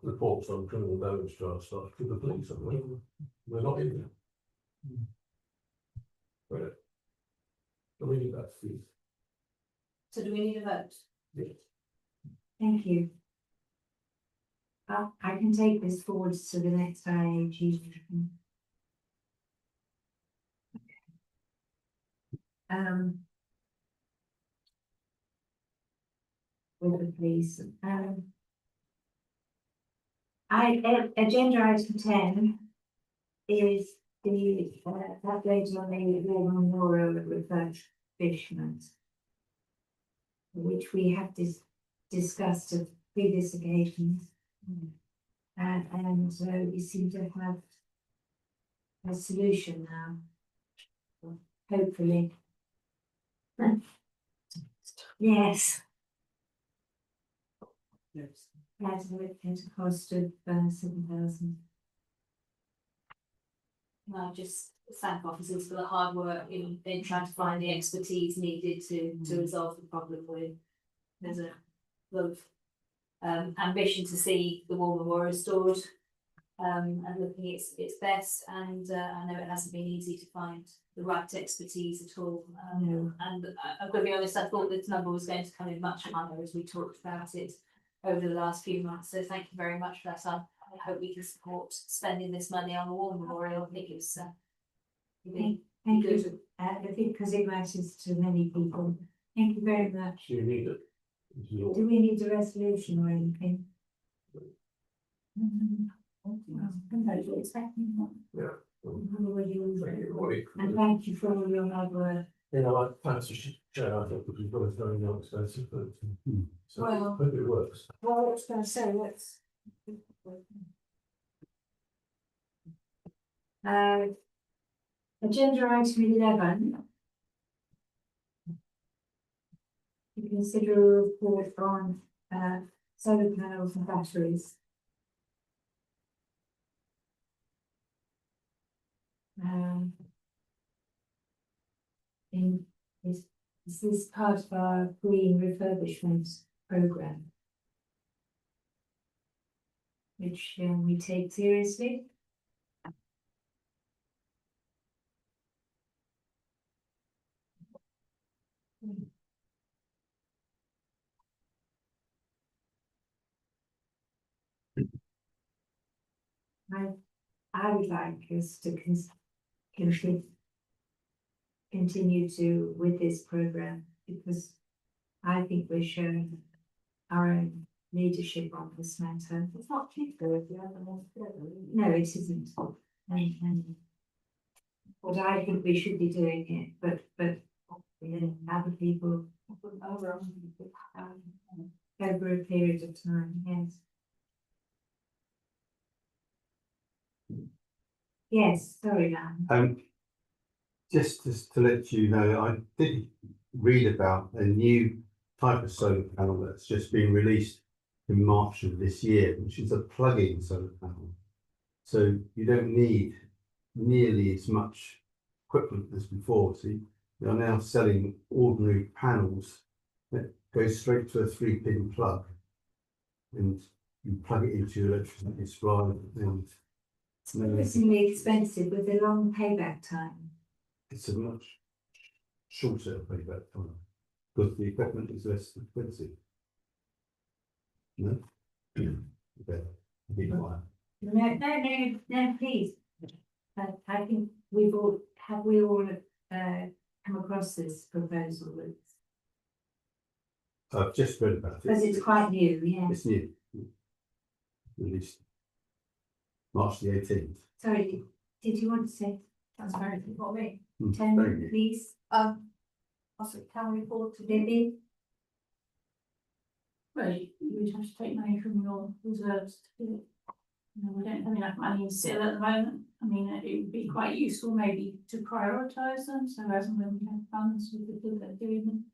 Reports on criminal damage to our staff to the police, and we're not in there. Right. So we need that, please. So do we need a vote? Yes. Thank you. I can take this forward to the next IAG meeting. With the police. Agenda item 10 is the update on the war memorial refurbishment, which we have discussed at previous occasions. And we seem to have a solution now, hopefully. Yes. At a cost of 7,000. And I just thank officers for the hard work in trying to find the expertise needed to resolve the problem with. There's a lot of ambition to see the war memorial restored, and looking its best, and I know it hasn't been easy to find the right expertise at all. No. And I'm going to be honest, I thought this number was going to come in much higher as we talked about it over the last few months. So thank you very much for that. I hope we can support spending this money on the war memorial. I think it's really Thank good. you, I think because it matters to many people. Thank you very much. Do you need it? Do we need a resolution or anything? Yeah. And thank you for all your hard work. You know, like fancy chair, I thought, because it's very more expensive, but. So, Well- hope it works. Well, I was gonna say, let's. Agenda item 11. To consider a report on solar panels and batteries. This is part of our green refurbishment programme, which we take seriously. I would like us to continue to with this programme, because I think we're showing our own leadership on this matter. It's not cheap though, if you have them all together. No, it isn't. And but I think we should be doing it, but other people over a period of time, yes. Yes, sorry, Lan. Just to let you know, I did read about a new type of solar panel that's just been released in March of this year, which is a plug-in solar panel. So you don't need nearly as much equipment as before. So they are now selling ordinary panels that go straight to a 3-pin plug, and you plug it into your electricity supply, and It's increasingly expensive with a long payback time. it's a much shorter payback time because the equipment is less expensive. No? Okay. Be quiet. No, please. I think we all come across this proposal, I've just read about it. because it's quite new, yeah. It's new. Released March the 18th. Sorry, did you want to say? That's very good for me. Very Tony, new. please, Also, can we afford to do? Debbie? Well, you would have to take money from your reserves to do it. You know, we don't have enough money in SIL at the moment. I mean, it would be quite useful maybe to prioritise them, so as and when we have funds, we could look at doing them.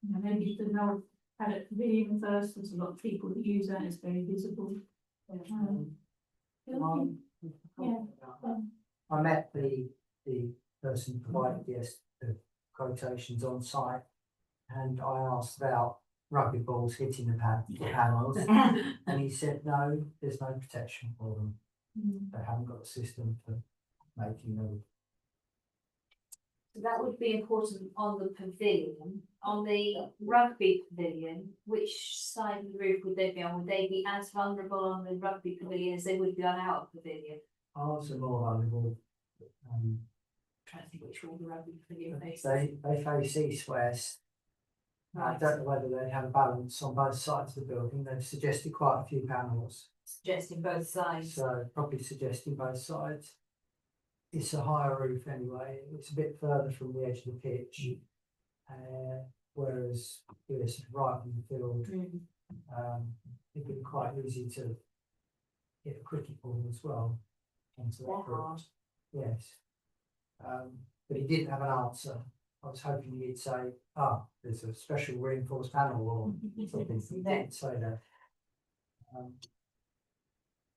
You know, maybe the Noel Paddock Pavilion first, there's a lot of people that use that, it's very visible. I met the person who provided the quotations on site, and I asked about rugby balls hitting the panels, and he said, no, there's no protection for them. They haven't got a system for making them. So that would be important on the pavilion. On the rugby pavilion, which side of the roof would they be on? Would they be as vulnerable on the rugby pavilion as they would be on our pavilion? Ours are more valuable. Trying to think which way the rugby pavilion faces. They face east-west. I don't know whether they have a balance on both sides of the building. They've suggested quite a few panels, Suggesting both sides. so probably suggesting both sides. It's a higher roof anyway. It's a bit further from the edge of the pitch, whereas it's right in the field. It'd be quite easy to hit a cricket ball as well onto that roof. Yes, but he didn't have an answer. I was hoping he'd say, there's a special reinforced panel or something. He didn't say that.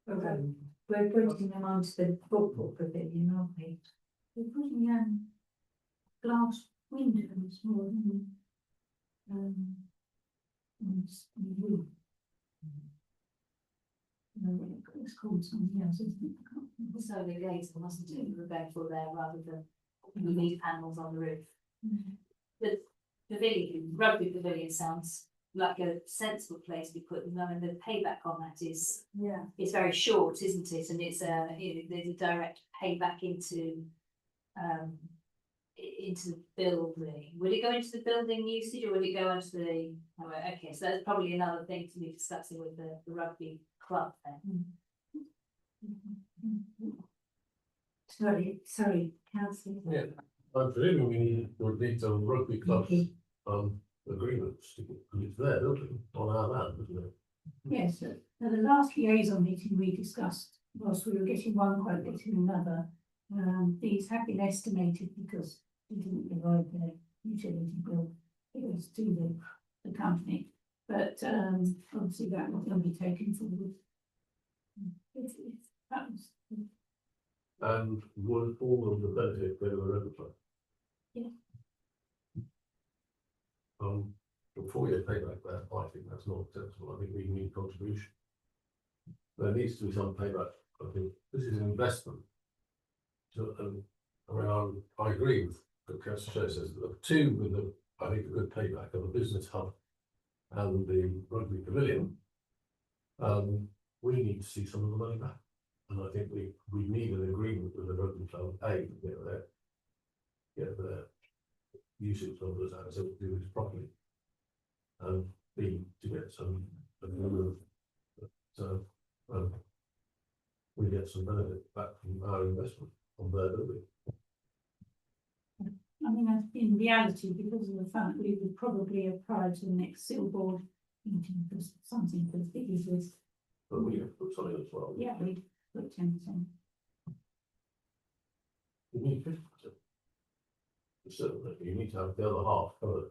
We're putting them onto the football pavilion, aren't we? We're putting glass windows more than on the roof. It's called something else, isn't it? I can't remember. So the gates wasn't it, the therefore there rather than you need panels on the roof. The pavilion, rugby pavilion sounds like a sensible place to be put them, and the payback on that is very short, isn't it? And it's there's a direct payback into the building. Would it go into the building usage or would it go into the okay, so that's probably another thing to be discussing with the rugby club then. sorry, councillor. Yeah, I'm presuming would need some rugby clubs, Okay. agreements, because it's their building on our land, isn't it? Yes, at the last liaison meeting we discussed, whilst we were getting one quote, getting another, these have been estimated because we didn't provide their utility bill figures to the company. But obviously that will then be taken forward. That was, And would all of the benefit go to the rugby club? Yeah. Before you pay back that, I think that's not acceptable. I think we need contribution. There needs to be some payback. I think this is an investment. So, I mean, I agree with what Councillor Chair says, the two with the, I think, a good payback of the business hub and the rugby pavilion. We need to see some of the money back. And I think we need an agreement with the rugby club, A, to get their usage of those assets, do this properly. And B, to get some, so, we get some benefit back from our investment on their building. I mean, in reality, because of the fact we would probably apply to the next seal board meeting for something as big as this. But we have put something as well. Yeah, we put 10%. You need 50%. So you need to have the other half covered.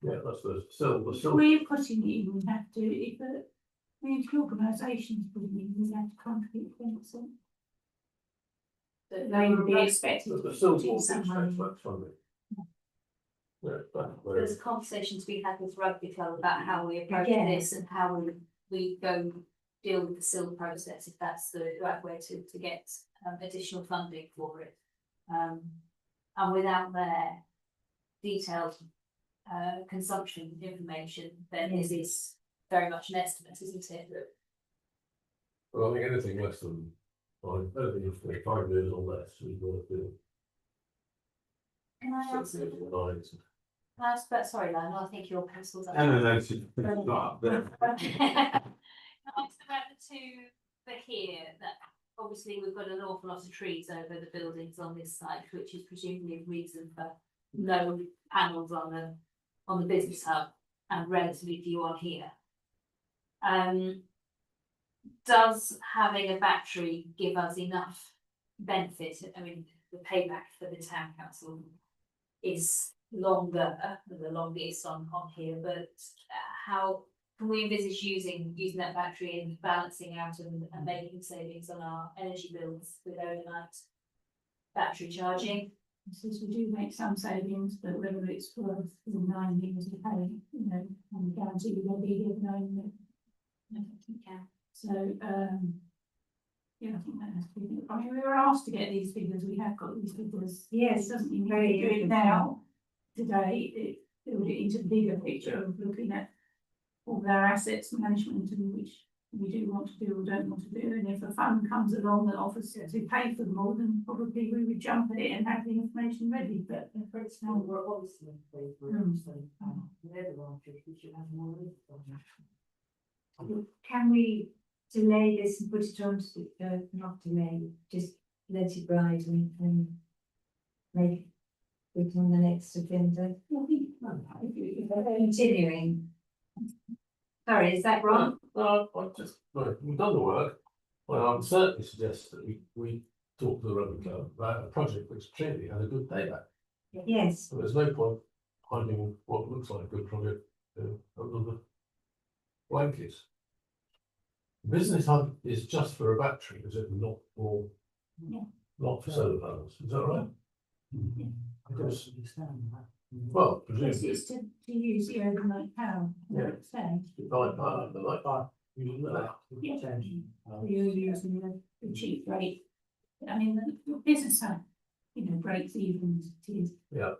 Yeah, that's the If we're putting in, we have to, if the organisation's putting in, we have to contribute 10%. They would be expected to the silver put in some money. tax funding. Yeah, There's conversations we had with rugby club about how we approach Yeah. this and how we go deal with the SIL process, if that's the right way to get additional funding for it. And without their detailed consumption information, then this is very much an estimate, isn't it? well, I think anything less than 5 years or less is worth doing. Can I ask? Can I ask, but sorry, Lionel, I think your pencil's up. No, it's not up there. Can I ask about the two that here, that obviously we've got an awful lot of trees over the buildings on this site, which is presumably a reason for no panels on the business hub and relatively few on here. Does having a battery give us enough benefit? I mean, the payback for the town council is longer than the longest on here, but how can we envisage using that battery and balancing out and making savings on our energy bills with overnight battery charging? Since we do make some savings, but whether it's worth the 9 years of paying, you know, and guarantee we won't be here knowing that. Yeah. So, yeah, I think that has to be. I mean, we were asked to get these figures. We have got these figures. Yes, It doesn't mean we very do it good. now. Today, it build it into the bigger picture of looking at all of our assets management and which we do want to do or don't want to do. And if a fund comes along that offers to pay for them all, then probably we would jump at it and have the information ready. But for it's now, We're obviously in favour Mm. of, so, they're the ones we should have more of. Can we delay this and put it on to, not delay, just let it ride and make it on the next agenda? Continuing. Sorry, is that wrong? No, we've done the work. Well, I would certainly suggest that we talk to the rugby club about a project which clearly has a good payback. Yes, So there's no point hiding what looks like a good project under the blankets. Business hub is just for a battery, is it? Not for, Yeah. not for solar panels, is that right? I don't understand that. Well, This presumably, is to use the overnight power. Yeah. Say, the light bar, using that. yeah, you're using the cheap rate. I mean, the business hub, you know, breaks even as it is. Yeah.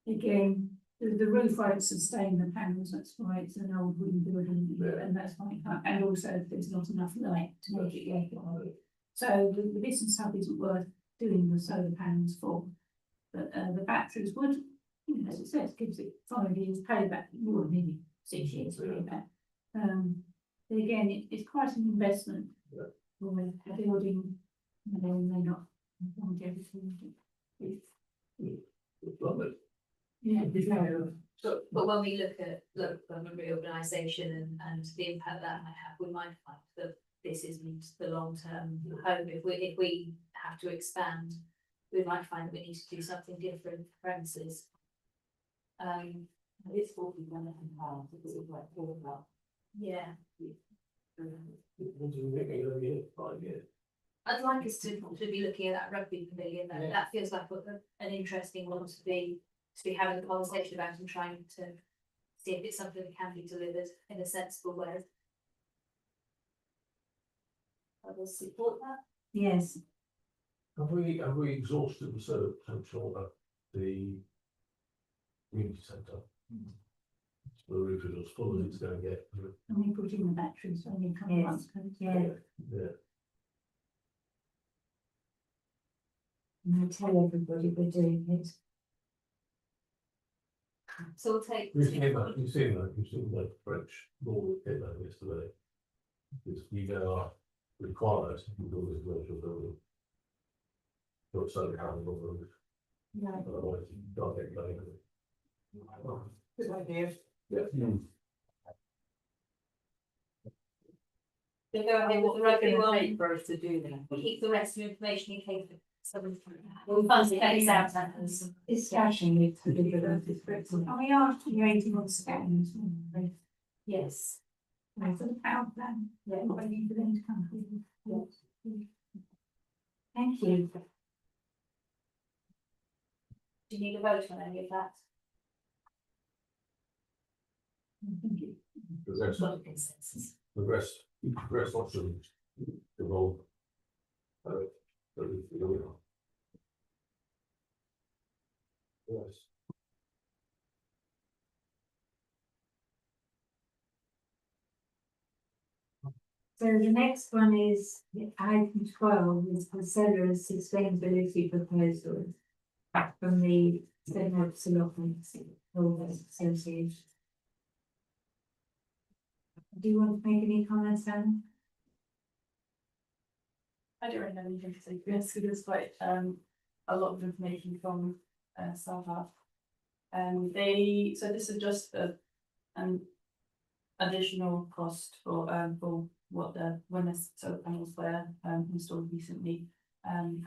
Again, the roof won't sustain the panels, that's why it's an old wooden building, Yeah. and that's why it can't, and also there's not enough light to make it go. So the business hub isn't worth doing the solar panels for. But the batteries would, you know, as it says, gives it 5 years payback, more maybe 6 years payback. But again, it's quite an investment. Yeah. or a building, they may not want everything. It's lovely. Yeah, so, But when we look at a reorganisation and the impact that might have, we might find that this isn't the long-term home. If we have to expand, we might find that we need to do something different for premises. It's 41 pounds, because it's like all about. Yeah, What do you think you're gonna be 5 years? I'd like us to be looking at that rugby pavilion. That feels like an interesting one to be having a conversation about and trying to see if it's something that can be delivered in a sensible way. I will support that. Yes, Have we exhausted the sort of potential of the community centre? The roof is as full as it's gonna get. and we put in the batteries only a couple of Yes. months ago. yeah, Yeah. and I tell everybody we're doing it. So we'll take. You've seen the French law that came out yesterday. Because you are required to build a commercial building. Or solar panel on the roof, Yeah. otherwise you can't get money. Good idea. Yeah. So go ahead with the rugby Gonna one, take for us to do that. keep the rest of the information in case someone. Funds the case out and. Discussion with the different. Are we asking 81 scans? Yes. For the power plan, yeah, what I need for them to come. Thank you. Do you need a vote on any of that? Thank you. Consensus. The rest options evolve. Yes. So the next one is item 12 is the solar sustainability proposal from the Stenhope Allotments Holders Association. Do you want to make any comments, Anne? I don't really know anything to say, yes, because there's quite a lot of information from Starhub. So this is just an additional cost for what when the solar panels were installed recently. And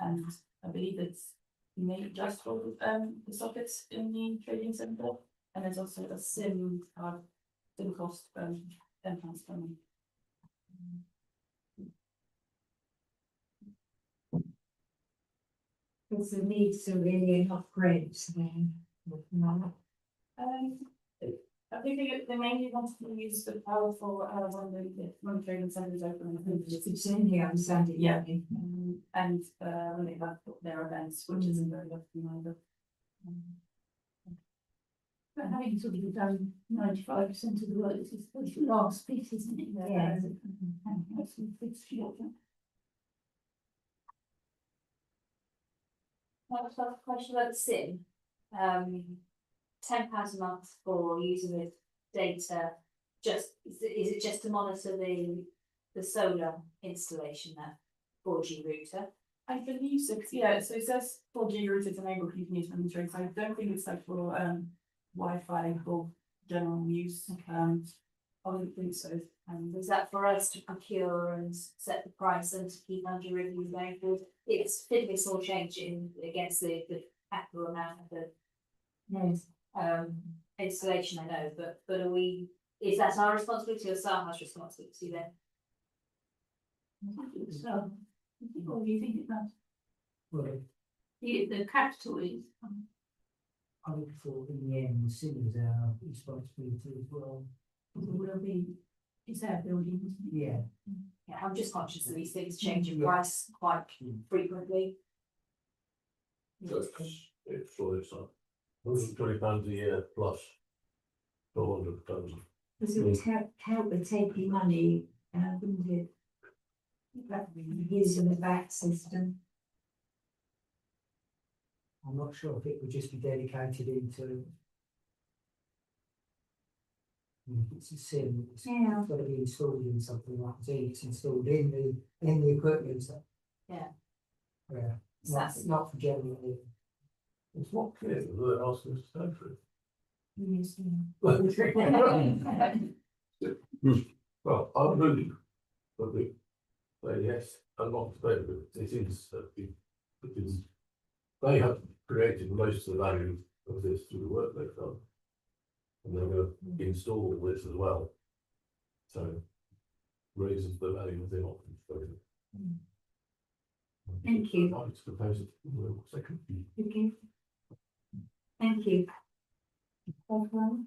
I believe it's made just for the sockets in the trading centre, and there's also a SIM card, SIM cost £10 per month. Because the needs to really an upgrade then. I think they mainly want to use the power for when the trading centre is open. It's in here, I'm standing. Yeah. And when they have their events, which isn't very often either. But having sort of done 95% of the work, this is the last piece, isn't it? Yeah. I have a question about the SIM. £10 a month for using the data, is it just to monitor the solar installation there, 4G router? I believe so, 'cause, yeah, so it says 4G routers enabled continuous monitoring, so I don't think it's like for Wi-Fi for general use. I wouldn't think so. Is that for us to procure and set the price and to keep under review going forward? It's fitting a small change against the capital amount of the Yes. installation, I know, but is that our responsibility or Saha's responsibility then? So, what do you think it does? Well, The capital is, I would have thought in the end, the city's our responsibility as well. will be, it's our building, isn't it? Yeah. Yeah, I'm just conscious that these things change in price quite frequently. It's for this one. £120 a year plus 400,000. Because it would help with taking money, wouldn't it? Using the back system. I'm not sure if it would just be dedicated into It's a sim, it's Yeah. got to be installed in something like that, it's installed in the equipment. Yeah. Yeah, So not, not for general use. It's not clear that they're asking us to pay for it. Yes, Well, I'm really, but we, say yes, I'm not today, but it is, because they have created most of the value of this through the work they've done. And they're going to install this as well. So raises the value of the option. Thank you. I'd like to propose it. Second. Okay. Thank you. Everyone?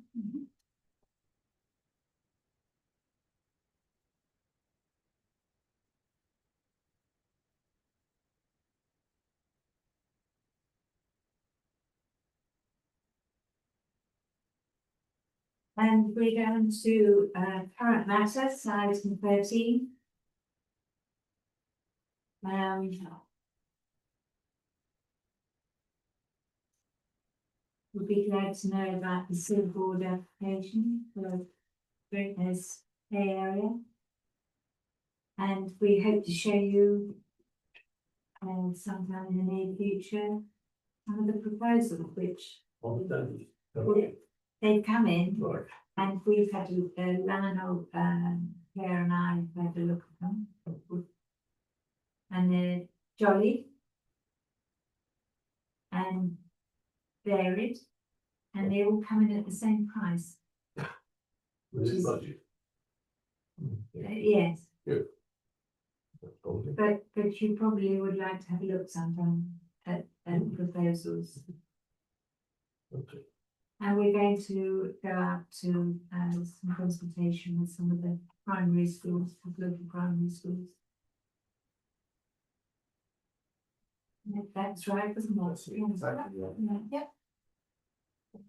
And we're going to current matters, item 13. Would be glad to know about the Silver Board application for Brightness Bay area. And we hope to show you sometime in the near future some of the proposals which On the day. they've come in. Right. And we've had Lionel, Claire and I have had a look at them. And they're jolly. And varied. And they all come in at the same price. With this budget. Yes, That's probably. but you probably would like to have a look sometime at proposals. Okay. And we're going to go out to some consultation with some of the primary schools, local primary schools. Yeah, that's right, wasn't it? That's exactly right. Yeah.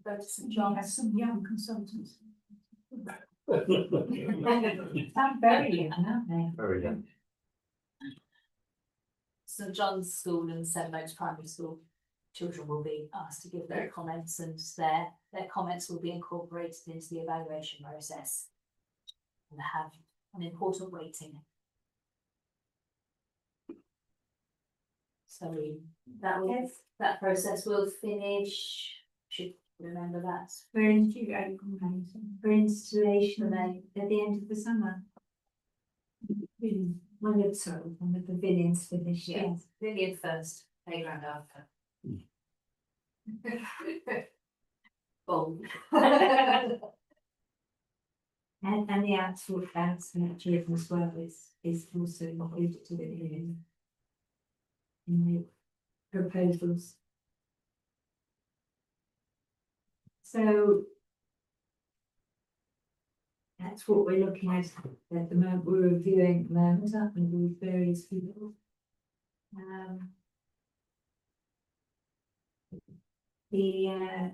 Go to St John John's. has some young consultants. Sound very young, aren't they? Very young. St John's School and Seven Oaks Primary School, children will be asked to give their comments, and their comments will be incorporated into the evaluation process and have an important weighting. So that process will finish, should remember that. For installation at the end of the summer. When it's when the pavilion's finished, Yeah. yes. Really at first, playground after. Bold. And the outdoor fans and children as well is also included in the proposals. So that's what we're looking at the moment. We're reviewing at the moment, aren't we, with various people. The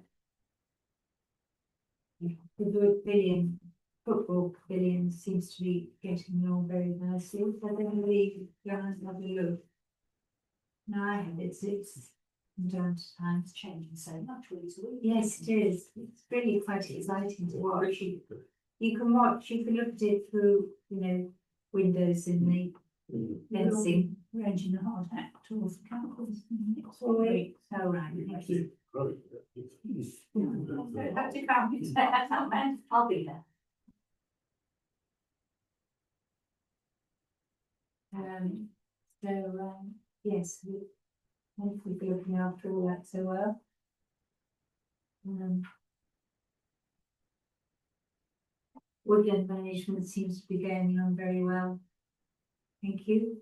pavilion, football pavilion seems to be getting along very nicely. I think we guys have a look. No, I have, it's from time to time. It's changing so much week to week. Yes, it is. It's really quite exciting to watch. You can watch, you can look at it through, windows in the fencing. Ranging a hard hat towards the campus. Oh, right, thank you. Right. Have to come. I'll be there. Yes, we'll be looking after all that so well. Woodland management seems to be going on very well. Thank you.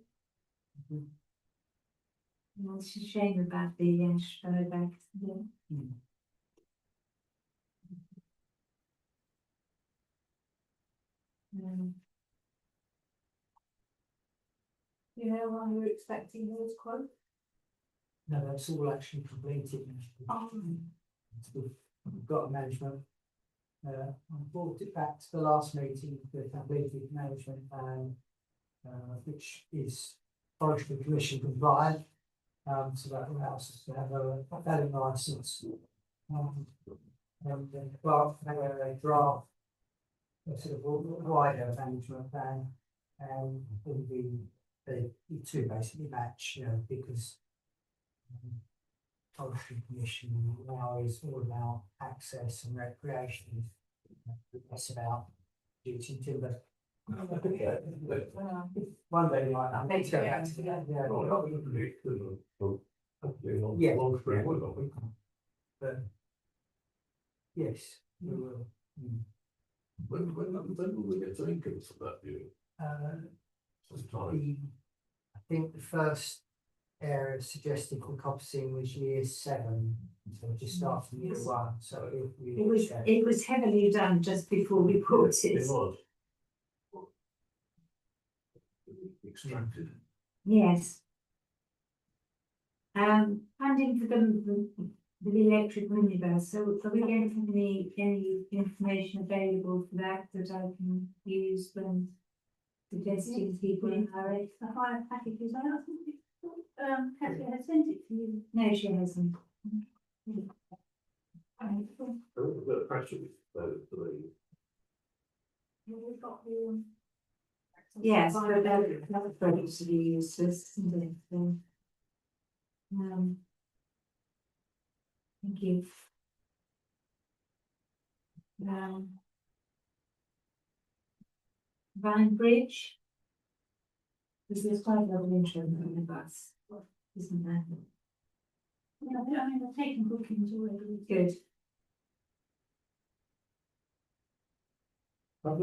Well, it's a shame about the Strohbach. You know, when we were expecting those quotes. No, that's all actually completed. We've got a management. I brought it back to the last meeting, the completed management plan, which is forestry commission compliant. So that allows us to have a felling license. And then Clark had a draft a sort of wider management plan. Will be the two basically match, you know, because Forestry Commission now is all about access and recreation, less about duty timber. One day you might have to go back to that, yeah. Well, that would be good. Well, Yeah. long spring, wouldn't we? But yes, we will. When will we get to income for that view? Sometime. I think the first area suggested for copsing was year 7, so just starting year 1, so if we. It was heavily done just before we bought it. It was. Extracted. Yes. Funding for the electric minibus, so are we going to have any information available for that I can use when suggesting people in our age? The higher packages, I don't think, Kathy has sent it to you. No, she hasn't. The press release, We've got the. Yes, but that's probably useless, isn't it? So, thank you. Vine Bridge. This is quite a lot of interest in the bus, isn't there? Yeah, I mean, I've taken bookings already. Good. Have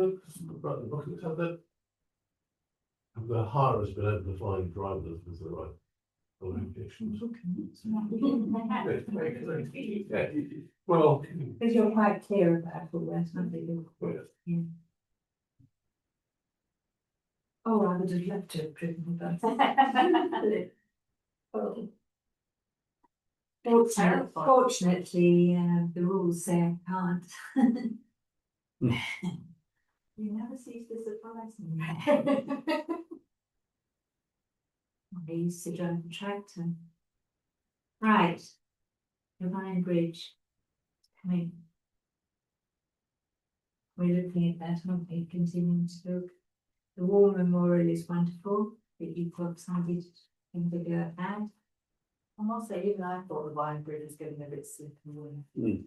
the hirers been able to find drivers with the right qualifications? Yeah, well, Because you're quite clear about all that, aren't you? yes. Oh, I would have loved to have driven the bus. Fortunately, the rules say I can't. You never cease to surprise me. I used to drive a tractor. Right. The Vine Bridge. Coming. We're looking at that, aren't we? Continuing to look. The War Memorial is wonderful, but you've got somebody in the go at. I must say, even I thought the Vine Bridge was getting a bit sick and weird.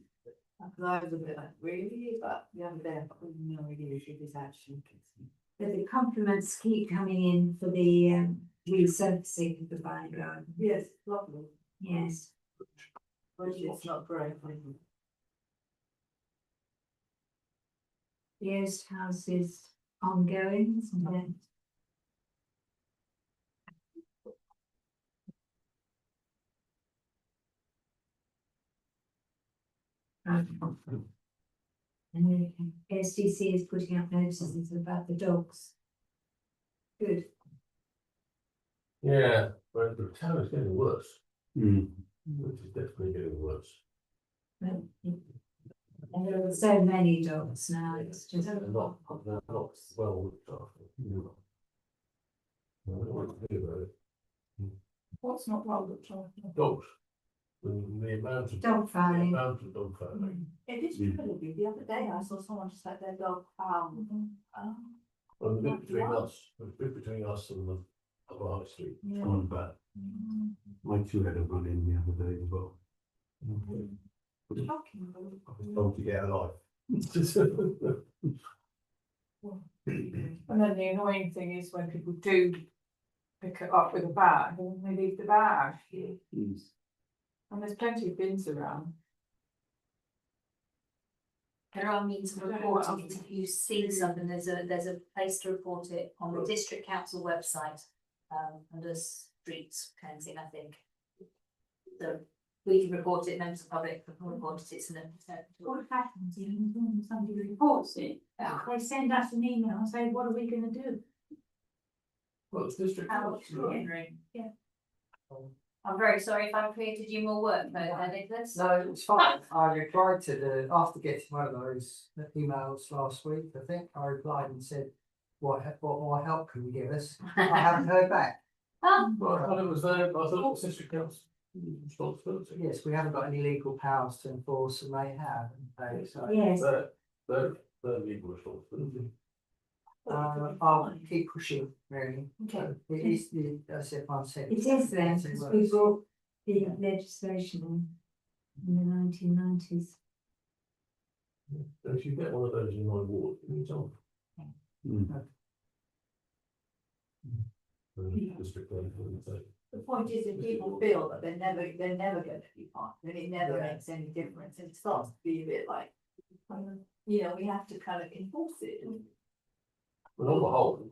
Because I was a bit like, really? But the other day, I got no idea she was actually kissing. But the compliments keep coming in for the resurfacing of the Vine Garden. Yes, lovely. Yes. But it's not great. The Oast House is ongoing, isn't it? And the SDC is putting up notices about the dogs. Good. Yeah, but the town is getting worse, Mm. which is definitely getting worse. And there are so many dogs now, it's just. They're not well looked after. No. I don't know what to do about it. What's not well looked after? Dogs. The amount of. Dog farming. The amount of dog farming. It is pretty. The other day I saw someone just let their dog found. Well, the bit between us and the other high street. On that. My 2 had a run in the other day as well. Shocking. I was told to get a life. And then the annoying thing is when people do pick it up with a bag, and they leave the bag. And there's plenty of bins around. There are means of reporting it. If you see something, there's a place to report it on the district council website, under streets cleansing, I think. So we can report it, members of the public can report it, it's an. What happens when somebody reports it? They send us an email and say, what are we gonna do? Well, it's district. Yeah. I'm very sorry if I've created you more work, though, Nicholas. No, it's fine. I replied to after getting one of those emails last week, I think, I replied and said, what more help can you give us? I haven't heard back. Oh, Well, I thought it was there, I thought it was district council responsibility. Yes, we haven't got any legal powers to enforce, and they have. So Yes, their legal responsibility. I'll keep pushing, really. Okay. It is, as everyone said. It is then, it's because worse. we brought the legislation in the 1990s. So if you get one of those in my ward, can you tell me? District level, wouldn't say. The point is, if people feel that they're never going to be part, then it never makes any difference, and it starts to be a bit like, you know, we have to kind of enforce it. But on the whole,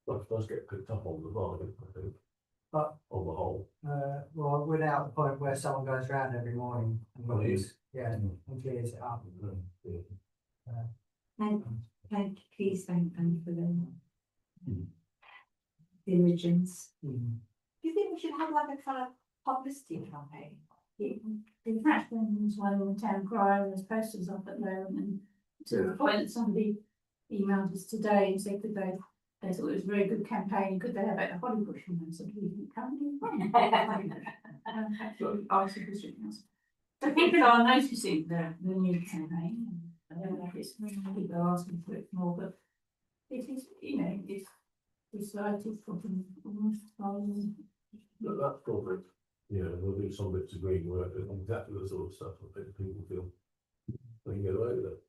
that does get picked up on the bargain, I think. But- on the whole, Well, without the point where someone goes around every morning and Oh, looks, and clears it up. yeah. Thank you, please thank them for their Mm. diligence. Mm. Do you think we should have like a kind of publicity campaign? In fact, then there's one on the town crier, and there's posters up at there, and to the point that somebody emailed us today and said, could they thought it was a very good campaign, could they have it at Holly Bush, and I said, we can come in. Actually, I said, district council. So people are noticing the new campaign, I don't know if it's, people are asking for it more, but it is, you know, it's cited for them almost. But that's probably, you know, we'll do some bits of green work and exactly the sort of stuff I think people feel they can get away with it.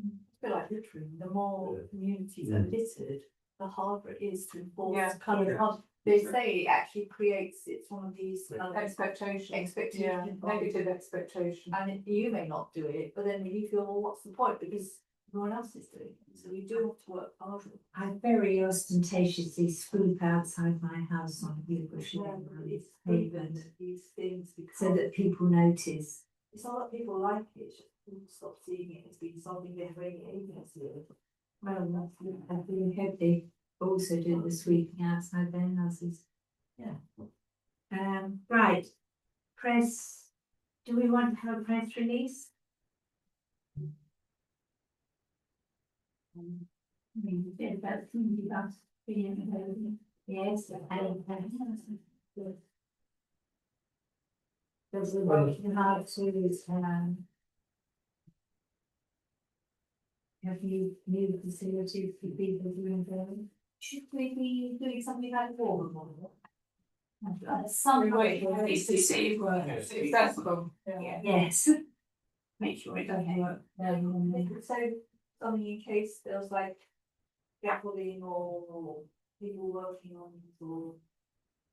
It's a bit like littering, the more Yeah. communities are littered, the harder it is to enforce Yeah. kind of, they say it actually creates, it's one of these kind of Expectation. Yeah, expectations. negative expectation. And you may not do it, but then you feel, well, what's the point, because no one else is doing it, so we do have to work harder. I very ostentatiously swoop outside my house on Bush It's pavement proven these things so because that people notice. it's not that people like it, it's just people stop seeing it as being something they're very against it. Well, I really hope they also do the sweeping outside their houses. Yeah. Right, press, do we want to have a press release? I mean, we said about the community bus being available. Yes, and there's a working hard to, have new facilities for people to enjoy. Should we be doing something like war model? Some way, it's to see if we're Accessible. Yeah. Yes. make sure it doesn't work. So, something in case there was like scaffolding or people working on it or.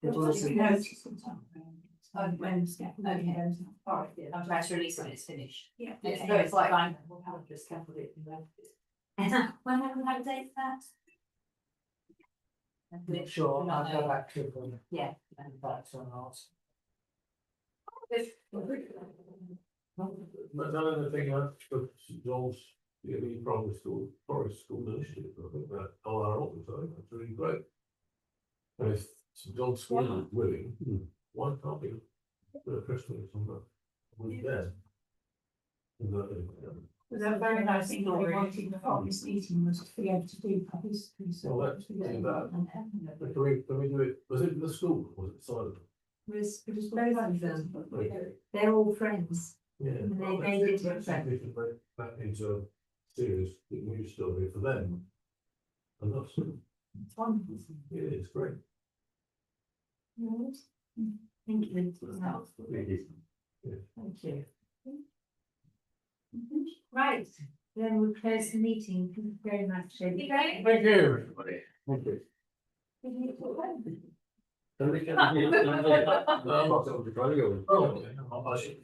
It was, Notice sometimes. When scaffolding goes up. Alright, yeah, I'm trying to release when it's finished. Yeah. yeah, so it's like, we'll have to scaffold it and then. When have we had a date for that? I'm not sure, I'll go back to them Yeah. and back to an answer. But another thing, I took St John's, the primary school, forest school initiative, I think that, on our office, I think that's really great. And if St John's School is willing, why can't we do a Christmas on the weekend? It was a very nice thing that we wanted from this meeting was to be able to do publicity. Well, let's do that. Can we do it, was it the school, or was it silent? It was both of them, Okay. they're all friends. Yeah. And they well, made let's- it let's see if we can break that into a serious news story for them. And that's, It's wonderful. yeah, it's great. Thank you. Thank you. Right, then we'll close the meeting. Thank you very much. Shelley. Thank you, everybody. Thank you. I'm not going to try to go. Oh, okay. I should.